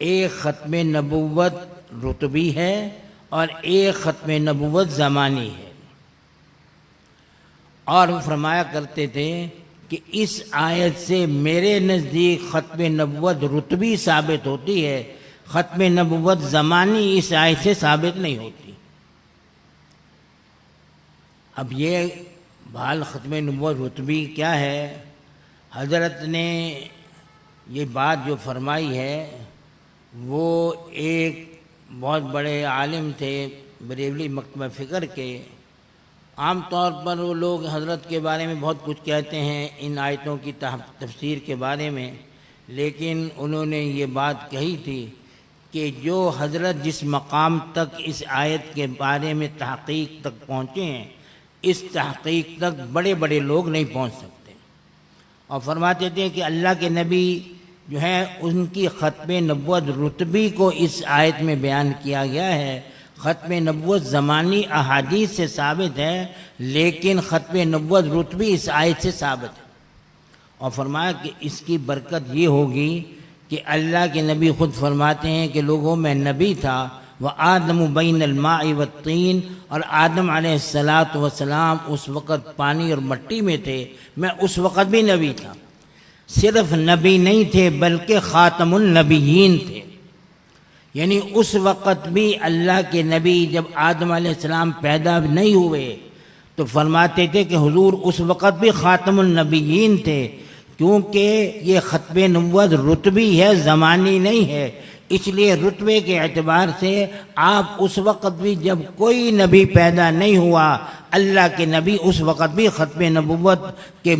ایک ختم نبوت رتبی ہے اور ایک ختم نبوت زمانی ہے۔ اور وہ فرمایا کرتے تھے کہ اس آیت سے میرے نزدیک ختم نبوت رتبی ثابت ہوتی ہے، ختم نبوت زمانی اس آیت سے ثابت نہیں ہوتی۔ اب یہ بحال ختم نبوت رتبی کیا ہے؟ حضرت نے یہ بات جو فرمائی ہے وہ ایک بہت بڑے عالم تھے بریلوی مکتبہ فکر کے۔ عام طور پر وہ لوگ حضرت کے بارے میں بہت کچھ کہتے ہیں ان آیتوں کی تفسیر کے بارے میں، لیکن انہوں نے یہ بات کہی تھی کہ جو حضرت جس مقام تک اس آیت کے بارے میں تحقیق تک پہنچے ہیں، اس تحقیق تک بڑے بڑے لوگ نہیں پہنچ سکتے۔ اور فرماتے تھے کہ اللہ کے نبی جو ہے ان کی ختم نبوت رتبی کو اس آیت میں بیان کیا گیا ہے۔ ختم نبوت زمانی احادیث سے ثابت ہے، لیکن ختم نبوت رتبی اس آیت سے ثابت ہے۔ اور فرمایا کہ اس کی برکت یہ ہوگی کہ اللہ کے نبی خود فرماتے ہیں کہ لوگوں میں نبی تھا وآدم بین الماء والطین، اور آدم علیہ السلام اس وقت پانی اور مٹی میں تھے، میں اس وقت بھی نبی تھا۔ صرف نبی نہیں تھے بلکہ خاتم النبیین تھے، یعنی اس وقت بھی اللہ کے نبی جب آدم علیہ السلام پیدا نہیں ہوئے تو فرماتے تھے کہ حضور اس وقت بھی خاتم النبیین تھے، کیونکہ یہ ختم نبوت رتبی ہے، زمانی نہیں ہے، اس لیے رتبے کے اعتبار سے آپ اس وقت بھی جب کوئی نبی پیدا نہیں ہوا، اللہ کے نبی اس وقت بھی ختم نبوت کے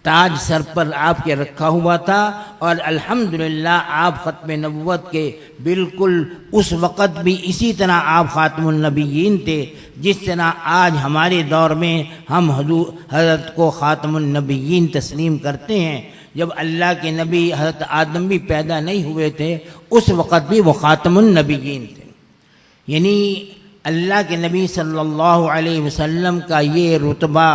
تاج سر پر آپ کے رکھا ہوا تھا، اور الحمدللہ آپ ختم نبوت کے بالکل اس وقت بھی اسی طرح آپ خاتم النبیین تھے، جس طرح آج ہمارے دور میں ہم حضرت کو خاتم النبیین تسلیم کرتے ہیں۔ جب اللہ کے نبی حضرت آدم بھی پیدا نہیں ہوئے تھے اس وقت بھی وہ خاتم النبیین تھے، یعنی اللہ کے نبی صلی اللہ علیہ وسلم کا یہ رتبہ،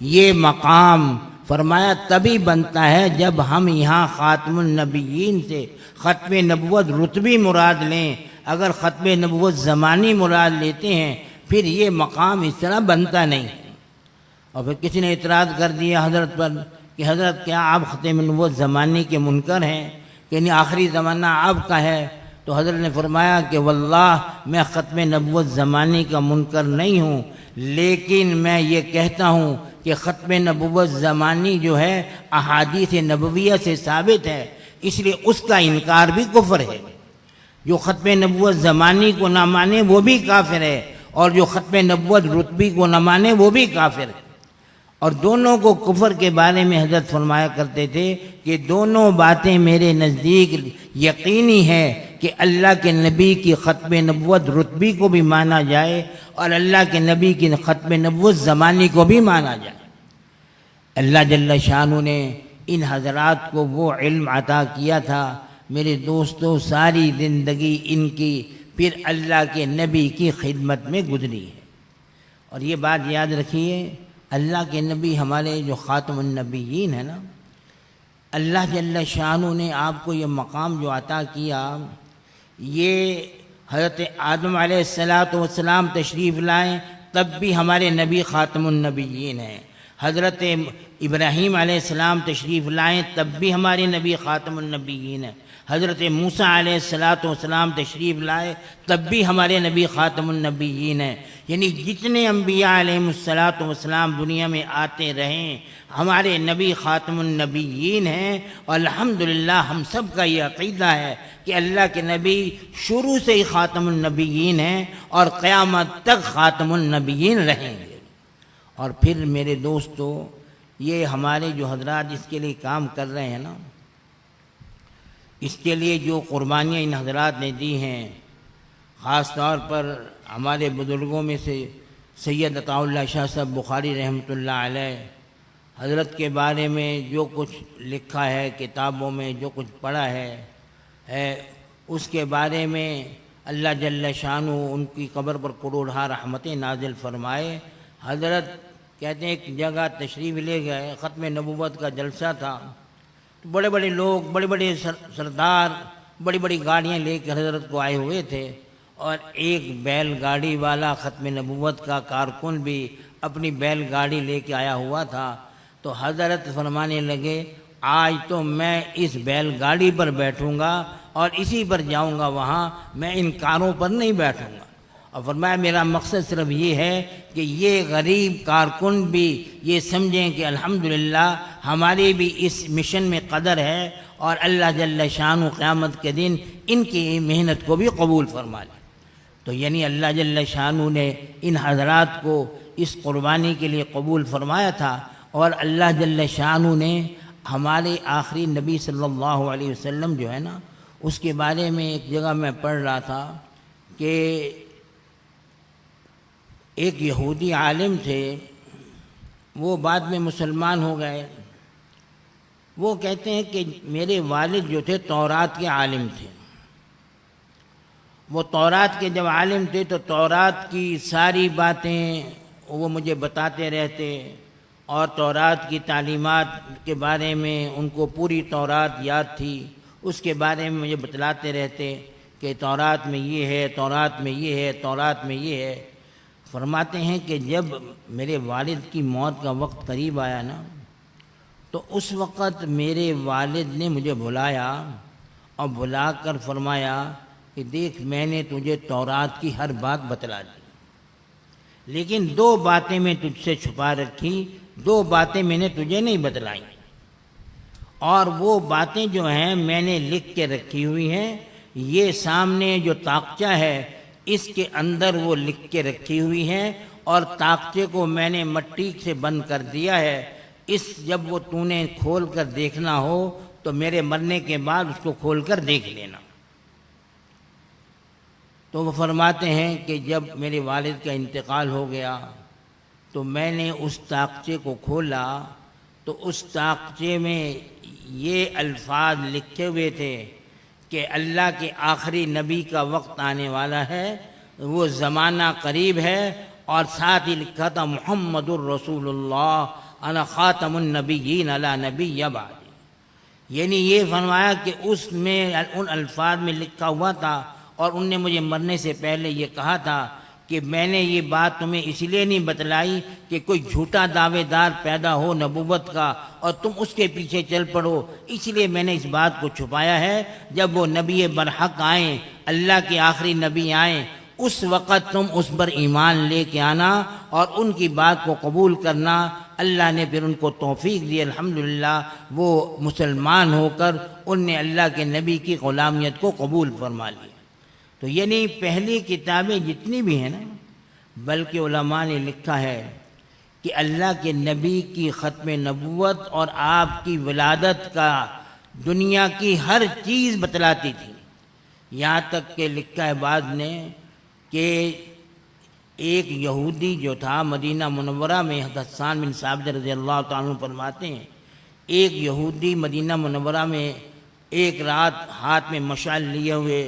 یہ مقام فرمایا تبھی بنتا ہے جب ہم یہاں خاتم النبیین سے ختم نبوت رتبی مراد لیں۔ اگر ختم نبوت زمانی مراد لیتے ہیں پھر یہ مقام اس طرح بنتا نہیں۔ اور پھر کسی نے اعتراض کر دیا حضرت پر کہ حضرت کیا آپ ختم نبوت زمانے کے منکر ہیں، یعنی آخری زمانہ آپ کا ہے؟ تو حضرت نے فرمایا کہ واللہ میں ختم نبوت زمانے کا منکر نہیں ہوں، لیکن میں یہ کہتا ہوں کہ ختم نبوت زمانی جو ہے احادیث نبویہ سے ثابت ہے، اس لیے اس کا انکار بھی کفر ہے۔ جو ختم نبوت زمانی کو نہ مانے وہ بھی کافر ہے، اور جو ختم نبوت رتبی کو نہ مانے وہ بھی کافر ہے۔ اور دونوں کو کفر کے بارے میں حضرت فرمایا کرتے تھے کہ دونوں باتیں میرے نزدیک یقینی ہے کہ اللہ کے نبی کی ختم نبوت رتبی کو بھی مانا جائے اور اللہ کے نبی کی ختم نبوت زمانی کو بھی مانا جائے۔ اللہ جل شانہ نے ان حضرات کو وہ علم عطا کیا تھا، میرے دوستو ساری زندگی ان کی پھر اللہ کے نبی کی خدمت میں گزری ہے۔ اور یہ بات یاد رکھیے، اللہ کے نبی ہمارے جو خاتم النبیین ہیں نا، اللہ جل شانہ نے آپ کو یہ مقام جو عطا کیا، یہ حضرت آدم علیہ السلام تشریف لائیں تب بھی ہمارے نبی خاتم النبیین ہیں، حضرت ابراہیم علیہ السلام تشریف لائیں تب بھی ہمارے نبی خاتم النبیین ہیں، حضرت موسیٰ علیہ السلام تشریف لائے تب بھی ہمارے نبی خاتم النبیین ہیں۔ یعنی جتنے انبیاء علیہ السلام دنیا میں آتے رہیں ہمارے نبی خاتم النبیین ہیں، اور الحمدللہ ہم سب کا یہ عقیدہ ہے کہ اللہ کے نبی شروع سے ہی خاتم النبیین ہیں اور قیامت تک خاتم النبیین رہیں گے۔ اور پھر میرے دوستو یہ ہمارے جو حضرات اس کے لیے کام کر رہے ہیں نا، اس کے لیے جو قربانیاں ان حضرات نے دی ہیں، خاص طور پر ہمارے بزرگوں میں سے سید عطاء اللہ شاہ صاحب بخاری رحمۃ اللہ علیہ، حضرت کے بارے میں جو کچھ لکھا ہے کتابوں میں، جو کچھ پڑھا ہے اس کے بارے میں اللہ جل شانہ ان کی قبر پر کروڑہا رحمتیں نازل فرمائے۔ حضرت کہتے ہیں ایک جگہ تشریف لے گئے، ختم نبوت کا جلسہ تھا، بڑے بڑے لوگ، بڑے بڑے سردار بڑی بڑی گاڑیاں لے کر حضرت کو آئے ہوئے تھے، اور ایک بیل گاڑی والا ختم نبوت کا کارکن بھی اپنی بیل گاڑی لے کے آیا ہوا تھا۔ تو حضرت فرمانے لگے آج تو میں اس بیل گاڑی پر بیٹھوں گا اور اسی پر جاؤں گا وہاں، میں ان کاروں پر نہیں بیٹھوں گا۔ اور فرمایا میرا مقصد صرف یہ ہے کہ یہ غریب کارکن بھی یہ سمجھیں کہ الحمدللہ ہماری بھی اس مشن میں قدر ہے، اور اللہ جل شانہ قیامت کے دن ان کی محنت کو بھی قبول فرما لے۔ تو یعنی اللہ جل شانہ نے ان حضرات کو اس قربانی کے لیے قبول فرمایا تھا، اور اللہ جل شانہ نے ہمارے آخری نبی صلی اللہ علیہ وسلم جو ہے نا، اس کے بارے میں ایک جگہ میں پڑھ رہا تھا کہ ایک یہودی عالم تھے، وہ بعد میں مسلمان ہو گئے۔ وہ کہتے ہیں کہ میرے والد جو تھے تورات کے عالم تھے، وہ تورات کے جب عالم تھے تو تورات کی ساری باتیں وہ مجھے بتاتے رہتے، اور تورات کی تعلیمات کے بارے میں ان کو پوری تورات یاد تھی، اس کے بارے میں مجھے بتلاتے رہتے۔ کہ تورات میں یہ ہے، تورات میں یہ ہے، تورات میں یہ ہے۔ فرماتے ہیں کہ جب میرے والد کی موت کا وقت قریب آیا نا، تو اس وقت میرے والد نے مجھے بلایا اور بلا کر فرمایا کہ دیکھ، میں نے تجھے تورات کی ہر بات بتلا دی، لیکن 2 باتیں میں تجھ سے چھپا رکھی، 2 باتیں میں نے تجھے نہیں بتلائیں، اور وہ باتیں جو ہیں میں نے لکھ کے رکھی ہوئی ہیں۔ یہ سامنے جو طاقچہ ہے اس کے اندر وہ لکھ کے رکھی ہوئی ہیں، اور طاقچے کو میں نے مٹی سے بند کر دیا ہے۔ جب وہ تو نے کھول کر دیکھنا ہو تو میرے مرنے کے بعد اس کو کھول کر دیکھ لینا۔ تو وہ فرماتے ہیں کہ جب میرے والد کا انتقال ہو گیا تو میں نے اس طاقچے کو کھولا، تو اس طاقچے میں یہ الفاظ لکھے ہوئے تھے کہ اللہ کے آخری نبی کا وقت آنے والا ہے، وہ زمانہ قریب ہے، اور ساتھ ہی لکھا تھا محمد الرسول اللہ انا خاتم النبیین لا نبی بعد۔ یعنی یہ فرمایا کہ اس میں ان الفاظ میں لکھا ہوا تھا، اور ان نے مجھے مرنے سے پہلے یہ کہا تھا کہ میں نے یہ بات تمہیں اس لیے نہیں بتلائی کہ کوئی جھوٹا دعوے دار پیدا ہو نبوت کا اور تم اس کے پیچھے چل پڑو، اس لیے میں نے اس بات کو چھپایا ہے۔ جب وہ نبی برحق آئیں، اللہ کے آخری نبی آئیں، اس وقت تم اس پر ایمان لے کے آنا اور ان کی بات کو قبول کرنا۔ اللہ نے پھر ان کو توفیق دی، الحمدللہ وہ مسلمان ہو کر ان نے اللہ کے نبی کی غلامیت کو قبول فرما لیا۔ تو یعنی پہلی کتابیں جتنی بھی ہیں نا، بلکہ علماء نے لکھا ہے کہ اللہ کے نبی کی ختم نبوت اور آپ کی ولادت کا دنیا کی ہر چیز بتلاتی تھی۔ یہاں تک کہ لکھا ہے بعد نے کہ ایک یہودی جو تھا مدینہ منورہ میں، حضرت حسان بن ثابت رضی اللہ تعالیٰ عنہ فرماتے ہیں، ایک یہودی مدینہ منورہ میں ایک رات ہاتھ میں مشعل لیے ہوئے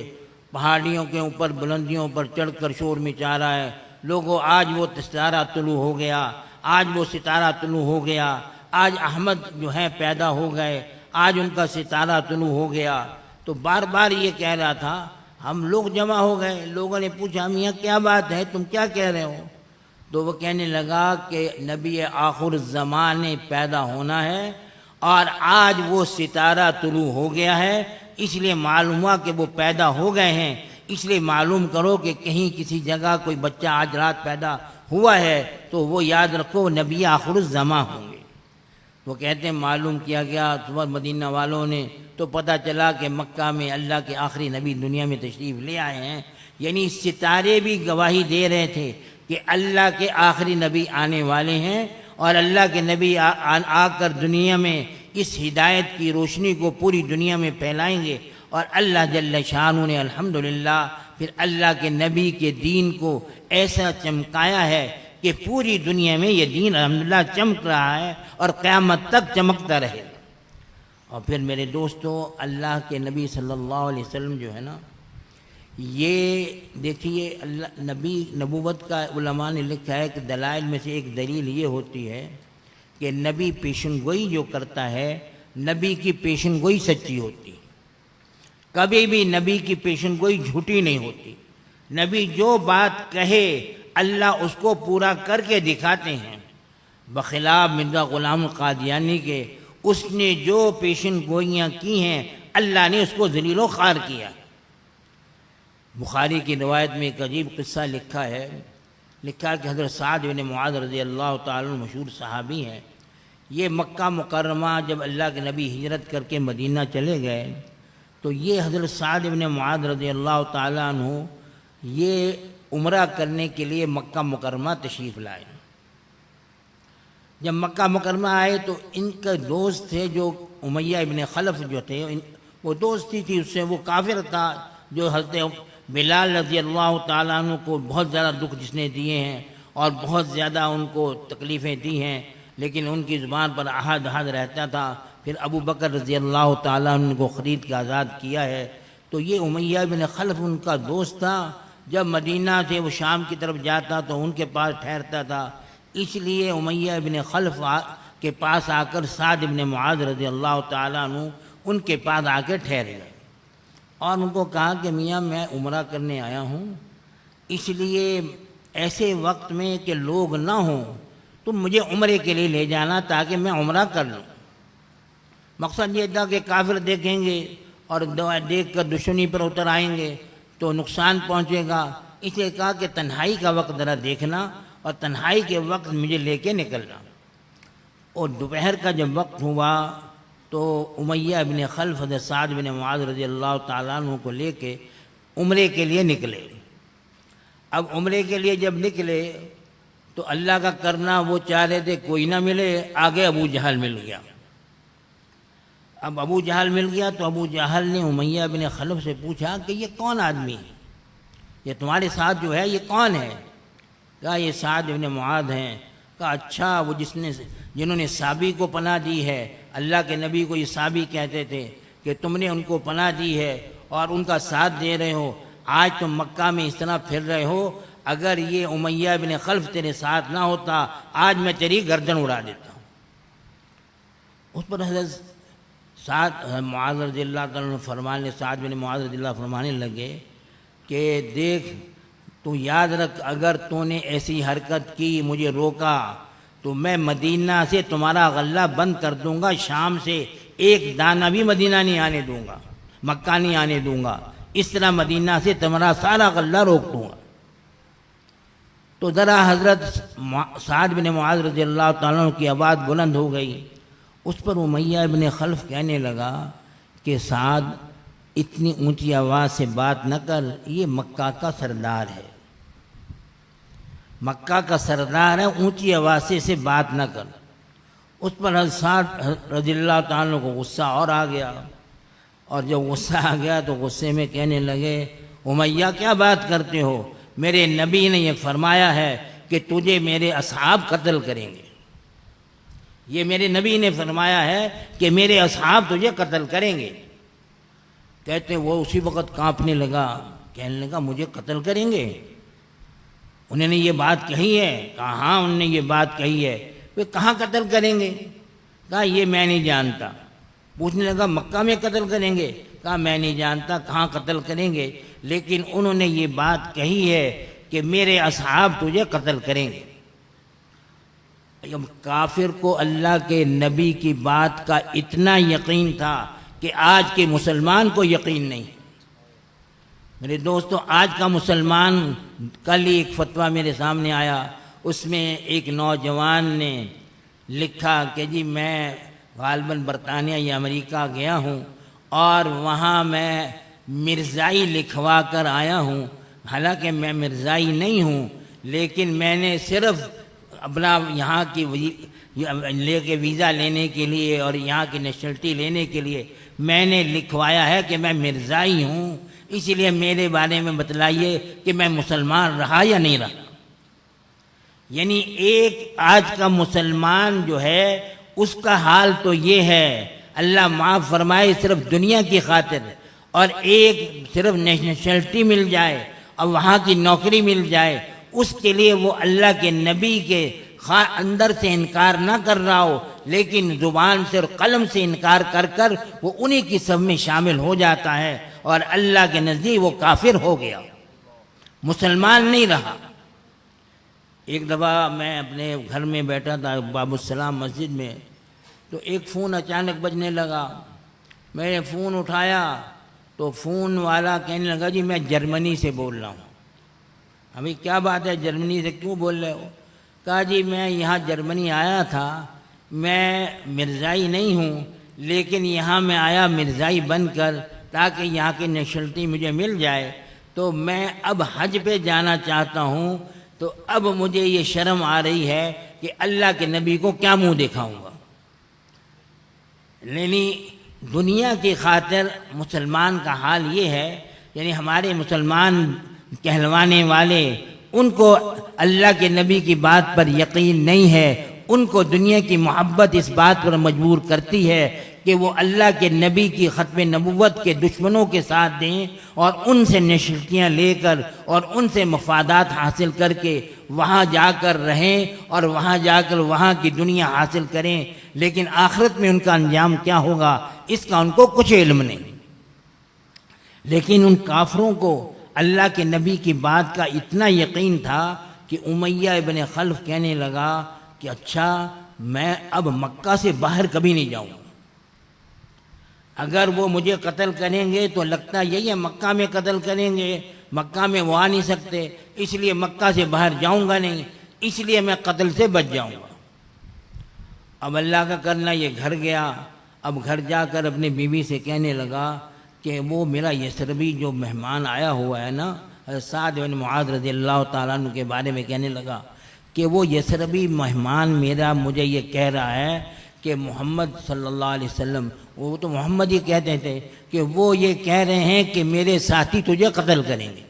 پہاڑیوں کے اوپر بلندیوں پر چڑھ کر شور مچا رہا ہے، لوگوں آج وہ ستارہ طلوع ہو گیا، آج وہ ستارہ طلوع ہو گیا، آج احمد جو ہے پیدا ہو گئے، آج ان کا ستارہ طلوع ہو گیا۔ تو بار بار یہ کہہ رہا تھا، ہم لوگ جمع ہو گئے، لوگوں نے پوچھا میاں کیا بات ہے، تم کیا کہہ رہے ہو؟ تو وہ کہنے لگا کہ نبی آخر الزمان پیدا ہونا ہے اور آج وہ ستارہ طلوع ہو گیا ہے، اس لیے معلوم ہوا کہ وہ پیدا ہو گئے ہیں، اس لیے معلوم کرو کہ کہیں کسی جگہ کوئی بچہ آج رات پیدا ہوا ہے تو وہ یاد رکھو نبی آخر الزمان ہوں گے۔ وہ کہتے ہیں معلوم کیا گیا صبح مدینہ والوں نے، تو پتہ چلا کہ مکہ میں اللہ کے آخری نبی دنیا میں تشریف لے آئے ہیں۔ یعنی ستارے بھی گواہی دے رہے تھے کہ اللہ کے آخری نبی آنے والے ہیں، اور اللہ کے نبی آ کر دنیا میں اس ہدایت کی روشنی کو پوری دنیا میں پھیلائیں گے، اور اللہ جل شانہ نے الحمدللہ پھر اللہ کے نبی کے دین کو ایسا چمکایا ہے کہ پوری دنیا میں یہ دین الحمدللہ چمک رہا ہے اور قیامت تک چمکتا رہے گا۔ اور پھر میرے دوستو، اللہ کے نبی صلی اللہ علیہ وسلم جو ہے نا، یہ دیکھیے اللہ نبی نبوت کا علماء نے لکھا ہے کہ دلائل میں سے ایک دلیل یہ ہوتی ہے کہ نبی پیشن گوئی جو کرتا ہے، نبی کی پیشن گوئی سچی ہوتی، کبھی بھی نبی کی پیشن گوئی جھوٹی نہیں ہوتی۔ نبی جو بات کہے اللہ اس کو پورا کر کے دکھاتے ہیں، بخلاف مرزا غلام القادیانی کے، اس نے جو پیشن گوئیاں کی ہیں اللہ نے اس کو ذلیل و خوار کیا۔ بخاری کی روایت میں ایک عجیب قصہ لکھا ہے کہ حضرت سعد بن معاذ رضی اللہ تعالیٰ عنہ مشہور صحابی ہیں، یہ مکہ مکرمہ جب اللہ کے نبی ہجرت کر کے مدینہ چلے گئے تو یہ حضرت سعد بن معاذ رضی اللہ تعالیٰ عنہ یہ عمرہ کرنے کے لیے مکہ مکرمہ تشریف لائے۔ جب مکہ مکرمہ آئے تو ان کا دوست تھے جو امیہ ابن خلف جو تھے، وہ دوستی تھی اس سے، وہ کافر تھا جو حضرت بلال رضی اللہ تعالیٰ عنہ کو بہت زیادہ دکھ جس نے دیے ہیں اور بہت زیادہ ان کو تکلیفیں دی ہیں، لیکن ان کی زبان پر احد رہتا تھا۔ پھر ابو بکر رضی اللہ تعالیٰ عنہ کو خرید کے آزاد کیا ہے۔ تو یہ امیہ بن خلف ان کا دوست تھا، جب مدینہ سے وہ شام کی طرف جاتا تو ان کے پاس ٹھہرتا تھا، اس لیے امیہ بن خلف کے پاس آ کر سعد بن معاذ رضی اللہ تعالیٰ عنہ ان کے پاس آ کے ٹھہر گئے۔ اور ان کو کہا کہ میاں میں عمرہ کرنے آیا ہوں، اس لیے ایسے وقت میں کہ لوگ نہ ہوں تم مجھے عمرے کے لیے لے جانا تاکہ میں عمرہ کر لوں۔ مقصد یہ تھا کہ کافر دیکھیں گے اور دیکھ کر دشمنی پر اتر آئیں گے تو نقصان پہنچے گا، اس لیے کہا کہ تنہائی کا وقت ذرا دیکھنا اور تنہائی کے وقت مجھے لے کے نکلنا۔ اور دوپہر کا جب وقت ہوا تو امیہ ابن خلف حضرت سعد بن معاذ رضی اللہ تعالیٰ عنہ کو لے کے عمرے کے لیے نکلے۔ اب عمرے کے لیے جب نکلے تو اللہ کا کرنا وہ چاہ رہے تھے کوئی نہ ملے، آگے ابو جہل مل گیا۔ اب ابو جہل مل گیا تو ابو جہل نے امیہ بن خلف سے پوچھا کہ یہ کون آدمی ہے، یہ تمہارے ساتھ جو ہے یہ کون ہے؟ کہا یہ سعد بن معاذ ہیں۔ کہا اچھا، وہ جنہوں نے صابی کو پناہ دی ہے، اللہ کے نبی کو یہ صابی کہتے تھے کہ تم نے ان کو پناہ دی ہے اور ان کا ساتھ دے رہے ہو، آج تم مکہ میں اس طرح پھر رہے ہو، اگر یہ امیہ بن خلف تیرے ساتھ نہ ہوتا آج میں تیری گردن اڑا دیتا ہوں۔ اس پر حضرت سعد معاذ رضی اللہ تعالیٰ سعد بن معاذ رضی اللہ فرمانے لگے کہ دیکھ تو یاد رکھ، اگر تو نے ایسی حرکت کی، مجھے روکا، تو میں مدینہ سے تمہارا غلہ بند کر دوں گا، شام سے ایک دانہ بھی مدینہ نہیں آنے دوں گا، مکہ نہیں آنے دوں گا، اس طرح مدینہ سے تمہارا سارا غلہ روک دوں گا۔ تو ذرا حضرت سعد بن معاذ رضی اللہ تعالیٰ عنہ کی آواز بلند ہو گئی۔ اس پر امیہ ابن خلف کہنے لگا کہ سعد اتنی اونچی آواز سے بات نہ کر، یہ مکہ کا سردار ہے، مکہ کا سردار ہے، اونچی آواز سے اسے بات نہ کر۔ اس پر حضرت سعد رضی اللہ تعالیٰ عنہ کو غصہ اور آ گیا، اور جب غصہ آ گیا تو غصے میں کہنے لگے امیہ کیا بات کرتے ہو، میرے نبی نے یہ فرمایا ہے کہ تجھے میرے اصحاب قتل کریں گے، یہ میرے نبی نے فرمایا ہے کہ میرے اصحاب تجھے قتل کریں گے۔ کہتے وہ اسی وقت کانپنے لگا، کہنے لگا مجھے قتل کریں گے؟ انہوں نے یہ بات کہی ہے؟ کہا ہاں انہوں نے یہ بات کہی ہے۔ وہ کہاں قتل کریں گے؟ کہا یہ میں نہیں جانتا۔ پوچھنے لگا مکہ میں قتل کریں گے؟ کہا میں نہیں جانتا کہاں قتل کریں گے، لیکن انہوں نے یہ بات کہی ہے کہ میرے اصحاب تجھے قتل کریں گے۔ اب کافر کو اللہ کے نبی کی بات کا اتنا یقین تھا کہ آج کے مسلمان کو یقین نہیں۔ میرے دوستو، آج کا مسلمان، کل ہی ایک فتویٰ میرے سامنے آیا، اس میں ایک نوجوان نے لکھا کہ جی میں غالباً برطانیہ یا امریکہ گیا ہوں اور وہاں میں مرزائی لکھوا کر آیا ہوں، حالانکہ میں مرزائی نہیں ہوں، لیکن میں نے صرف اپنا یہاں کی لے کے ویزا لینے کے لیے اور یہاں کی نیشنلٹی لینے کے لیے میں نے لکھوایا ہے کہ میں مرزائی ہوں، اسی لیے میرے بارے میں بتلائیے کہ میں مسلمان رہا یا نہیں رہا۔ یعنی ایک آج کا مسلمان جو ہے اس کا حال تو یہ ہے، اللہ معاف فرمائے، صرف دنیا کی خاطر اور ایک صرف نیشنلٹی مل جائے اور وہاں کی نوکری مل جائے، اس کے لیے وہ اللہ کے نبی کے اندر سے انکار نہ کر رہا ہو، لیکن زبان سے اور قلم سے انکار کر کر وہ انہی کی سب میں شامل ہو جاتا ہے اور اللہ کے نزدیک وہ کافر ہو گیا، مسلمان نہیں رہا۔ ایک دفعہ میں اپنے گھر میں بیٹھا تھا باب السلام مسجد میں، تو ایک فون اچانک بجنے لگا، میں نے فون اٹھایا تو فون والا کہنے لگا جی میں جرمنی سے بول رہا ہوں۔ ابھی کیا بات ہے، جرمنی سے کیوں بول رہے ہو؟ کہا جی میں یہاں جرمنی آیا تھا، میں مرزائی نہیں ہوں، لیکن یہاں میں آیا مرزائی بن کر تاکہ یہاں کی نیشنلٹی مجھے مل جائے، تو میں اب حج پہ جانا چاہتا ہوں، تو اب مجھے یہ شرم آ رہی ہے کہ اللہ کے نبی کو کیا منہ دکھاؤں گا۔ یعنی دنیا کی خاطر مسلمان کا حال یہ ہے، یعنی ہمارے مسلمان کہلوانے والے، ان کو اللہ کے نبی کی بات پر یقین نہیں ہے، ان کو دنیا کی محبت اس بات پر مجبور کرتی ہے کہ وہ اللہ کے نبی کی ختم نبوت کے دشمنوں کے ساتھ دیں اور ان سے نیشنلٹیاں لے کر اور ان سے مفادات حاصل کر کے وہاں جا کر رہیں اور وہاں جا کر وہاں کی دنیا حاصل کریں، لیکن آخرت میں ان کا انجام کیا ہوگا اس کا ان کو کچھ علم نہیں۔ لیکن ان کافروں کو اللہ کے نبی کی بات کا اتنا یقین تھا کہ امیہ ابن خلف کہنے لگا کہ اچھا میں اب مکہ سے باہر کبھی نہیں جاؤں گا، اگر وہ مجھے قتل کریں گے تو لگتا یہی ہے مکہ میں قتل کریں گے، مکہ میں وہ آ نہیں سکتے، اس لیے مکہ سے باہر جاؤں گا نہیں، اس لیے میں قتل سے بچ جاؤں گا۔ اب اللہ کا کرنا یہ گھر گیا، اب گھر جا کر اپنی بیوی سے کہنے لگا کہ وہ میرا یثربی جو مہمان آیا ہوا ہے نا، سعد بن معاذ رضی اللہ تعالیٰ عنہ کے بارے میں کہنے لگا کہ وہ یثربی مہمان میرا مجھے یہ کہہ رہا ہے کہ محمد صلی اللہ علیہ وسلم، وہ تو محمد ہی کہتے تھے کہ وہ یہ کہہ رہے ہیں کہ میرے ساتھی تجھے قتل کریں گے۔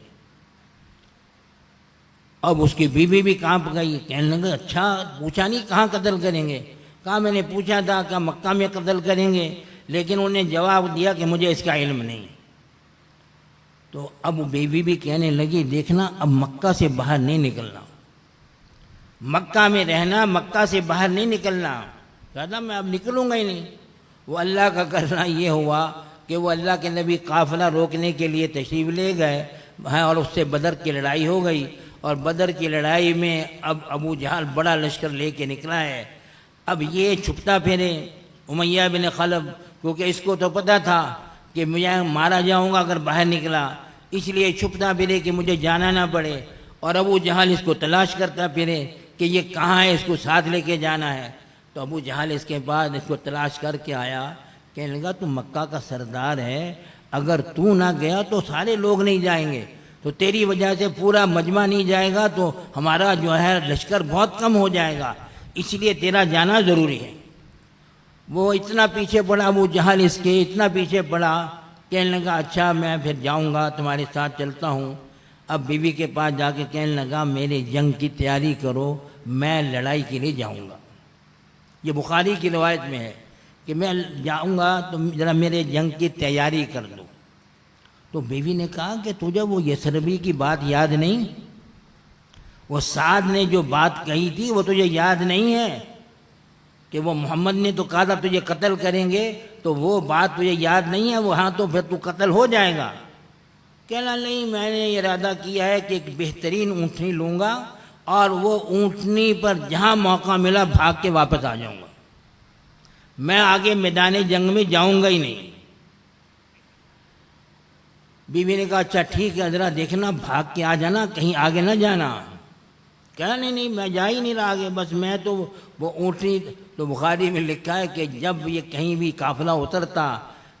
اب اس کی بیوی بھی کانپ گئی، کہنے لگا اچھا پوچھا نہیں کہاں قتل کریں گے؟ کہا میں نے پوچھا تھا کہ مکہ میں قتل کریں گے، لیکن انہوں نے جواب دیا کہ مجھے اس کا علم نہیں۔ تو اب بیوی بھی کہنے لگی دیکھنا اب مکہ سے باہر نہیں نکلنا، مکہ میں رہنا، مکہ سے باہر نہیں نکلنا۔ کہتا میں اب نکلوں گا ہی نہیں۔ وہ اللہ کا کرنا یہ ہوا کہ وہ اللہ کے نبی قافلہ روکنے کے لیے تشریف لے گئے اور اس سے بدر کی لڑائی ہو گئی، اور بدر کی لڑائی میں اب ابو جہل بڑا لشکر لے کے نکلا ہے۔ اب یہ چھپتا پھرے امیہ بن خلف، کیونکہ اس کو تو پتہ تھا کہ میں مارا جاؤں گا اگر باہر نکلا، اس لیے چھپتا پھرے کہ مجھے جانا نہ پڑے، اور ابو جہل اس کو تلاش کرتا پھرے کہ یہ کہاں ہے، اس کو ساتھ لے کے جانا ہے۔ تو ابو جہل اس کے بعد اس کو تلاش کر کے آیا، کہنے لگا تو مکہ کا سردار ہے، اگر تو نہ گیا تو سارے لوگ نہیں جائیں گے، تو تیری وجہ سے پورا مجمع نہیں جائے گا تو ہمارا جو ہے لشکر بہت کم ہو جائے گا، اس لیے تیرا جانا ضروری ہے۔ وہ اتنا پیچھے پڑا ابو جہل، اس کے اتنا پیچھے پڑا، کہنے لگا اچھا میں پھر جاؤں گا تمہارے ساتھ چلتا ہوں۔ اب بیوی کے پاس جا کے کہنے لگا میرے جنگ کی تیاری کرو، میں لڑائی کے لیے جاؤں گا۔ یہ بخاری کی روایت میں ہے کہ میں جاؤں گا تو ذرا میرے جنگ کی تیاری کر دو۔ تو بیوی نے کہا کہ تجھے وہ یثربی کی بات یاد نہیں؟ وہ سعد نے جو بات کہی تھی وہ تجھے یاد نہیں ہے کہ وہ محمد نے تو کہا تھا تجھے قتل کریں گے، تو وہ بات تجھے یاد نہیں ہے؟ وہ ہاں تو پھر تو قتل ہو جائے گا۔ کہنا نہیں، میں نے ارادہ کیا ہے کہ ایک بہترین اونٹنی لوں گا اور وہ اونٹنی پر جہاں موقع ملا بھاگ کے واپس آ جاؤں گا، میں آگے میدان جنگ میں جاؤں گا ہی نہیں۔ بیوی نے کہا اچھا ٹھیک ہے، ذرا دیکھنا بھاگ کے آ جانا، کہیں آگے نہ جانا۔ کہا نہیں میں جا ہی نہیں رہا آگے، بس میں تو وہ اونٹنی، تو بخاری میں لکھا ہے کہ جب یہ کہیں بھی قافلہ اترتا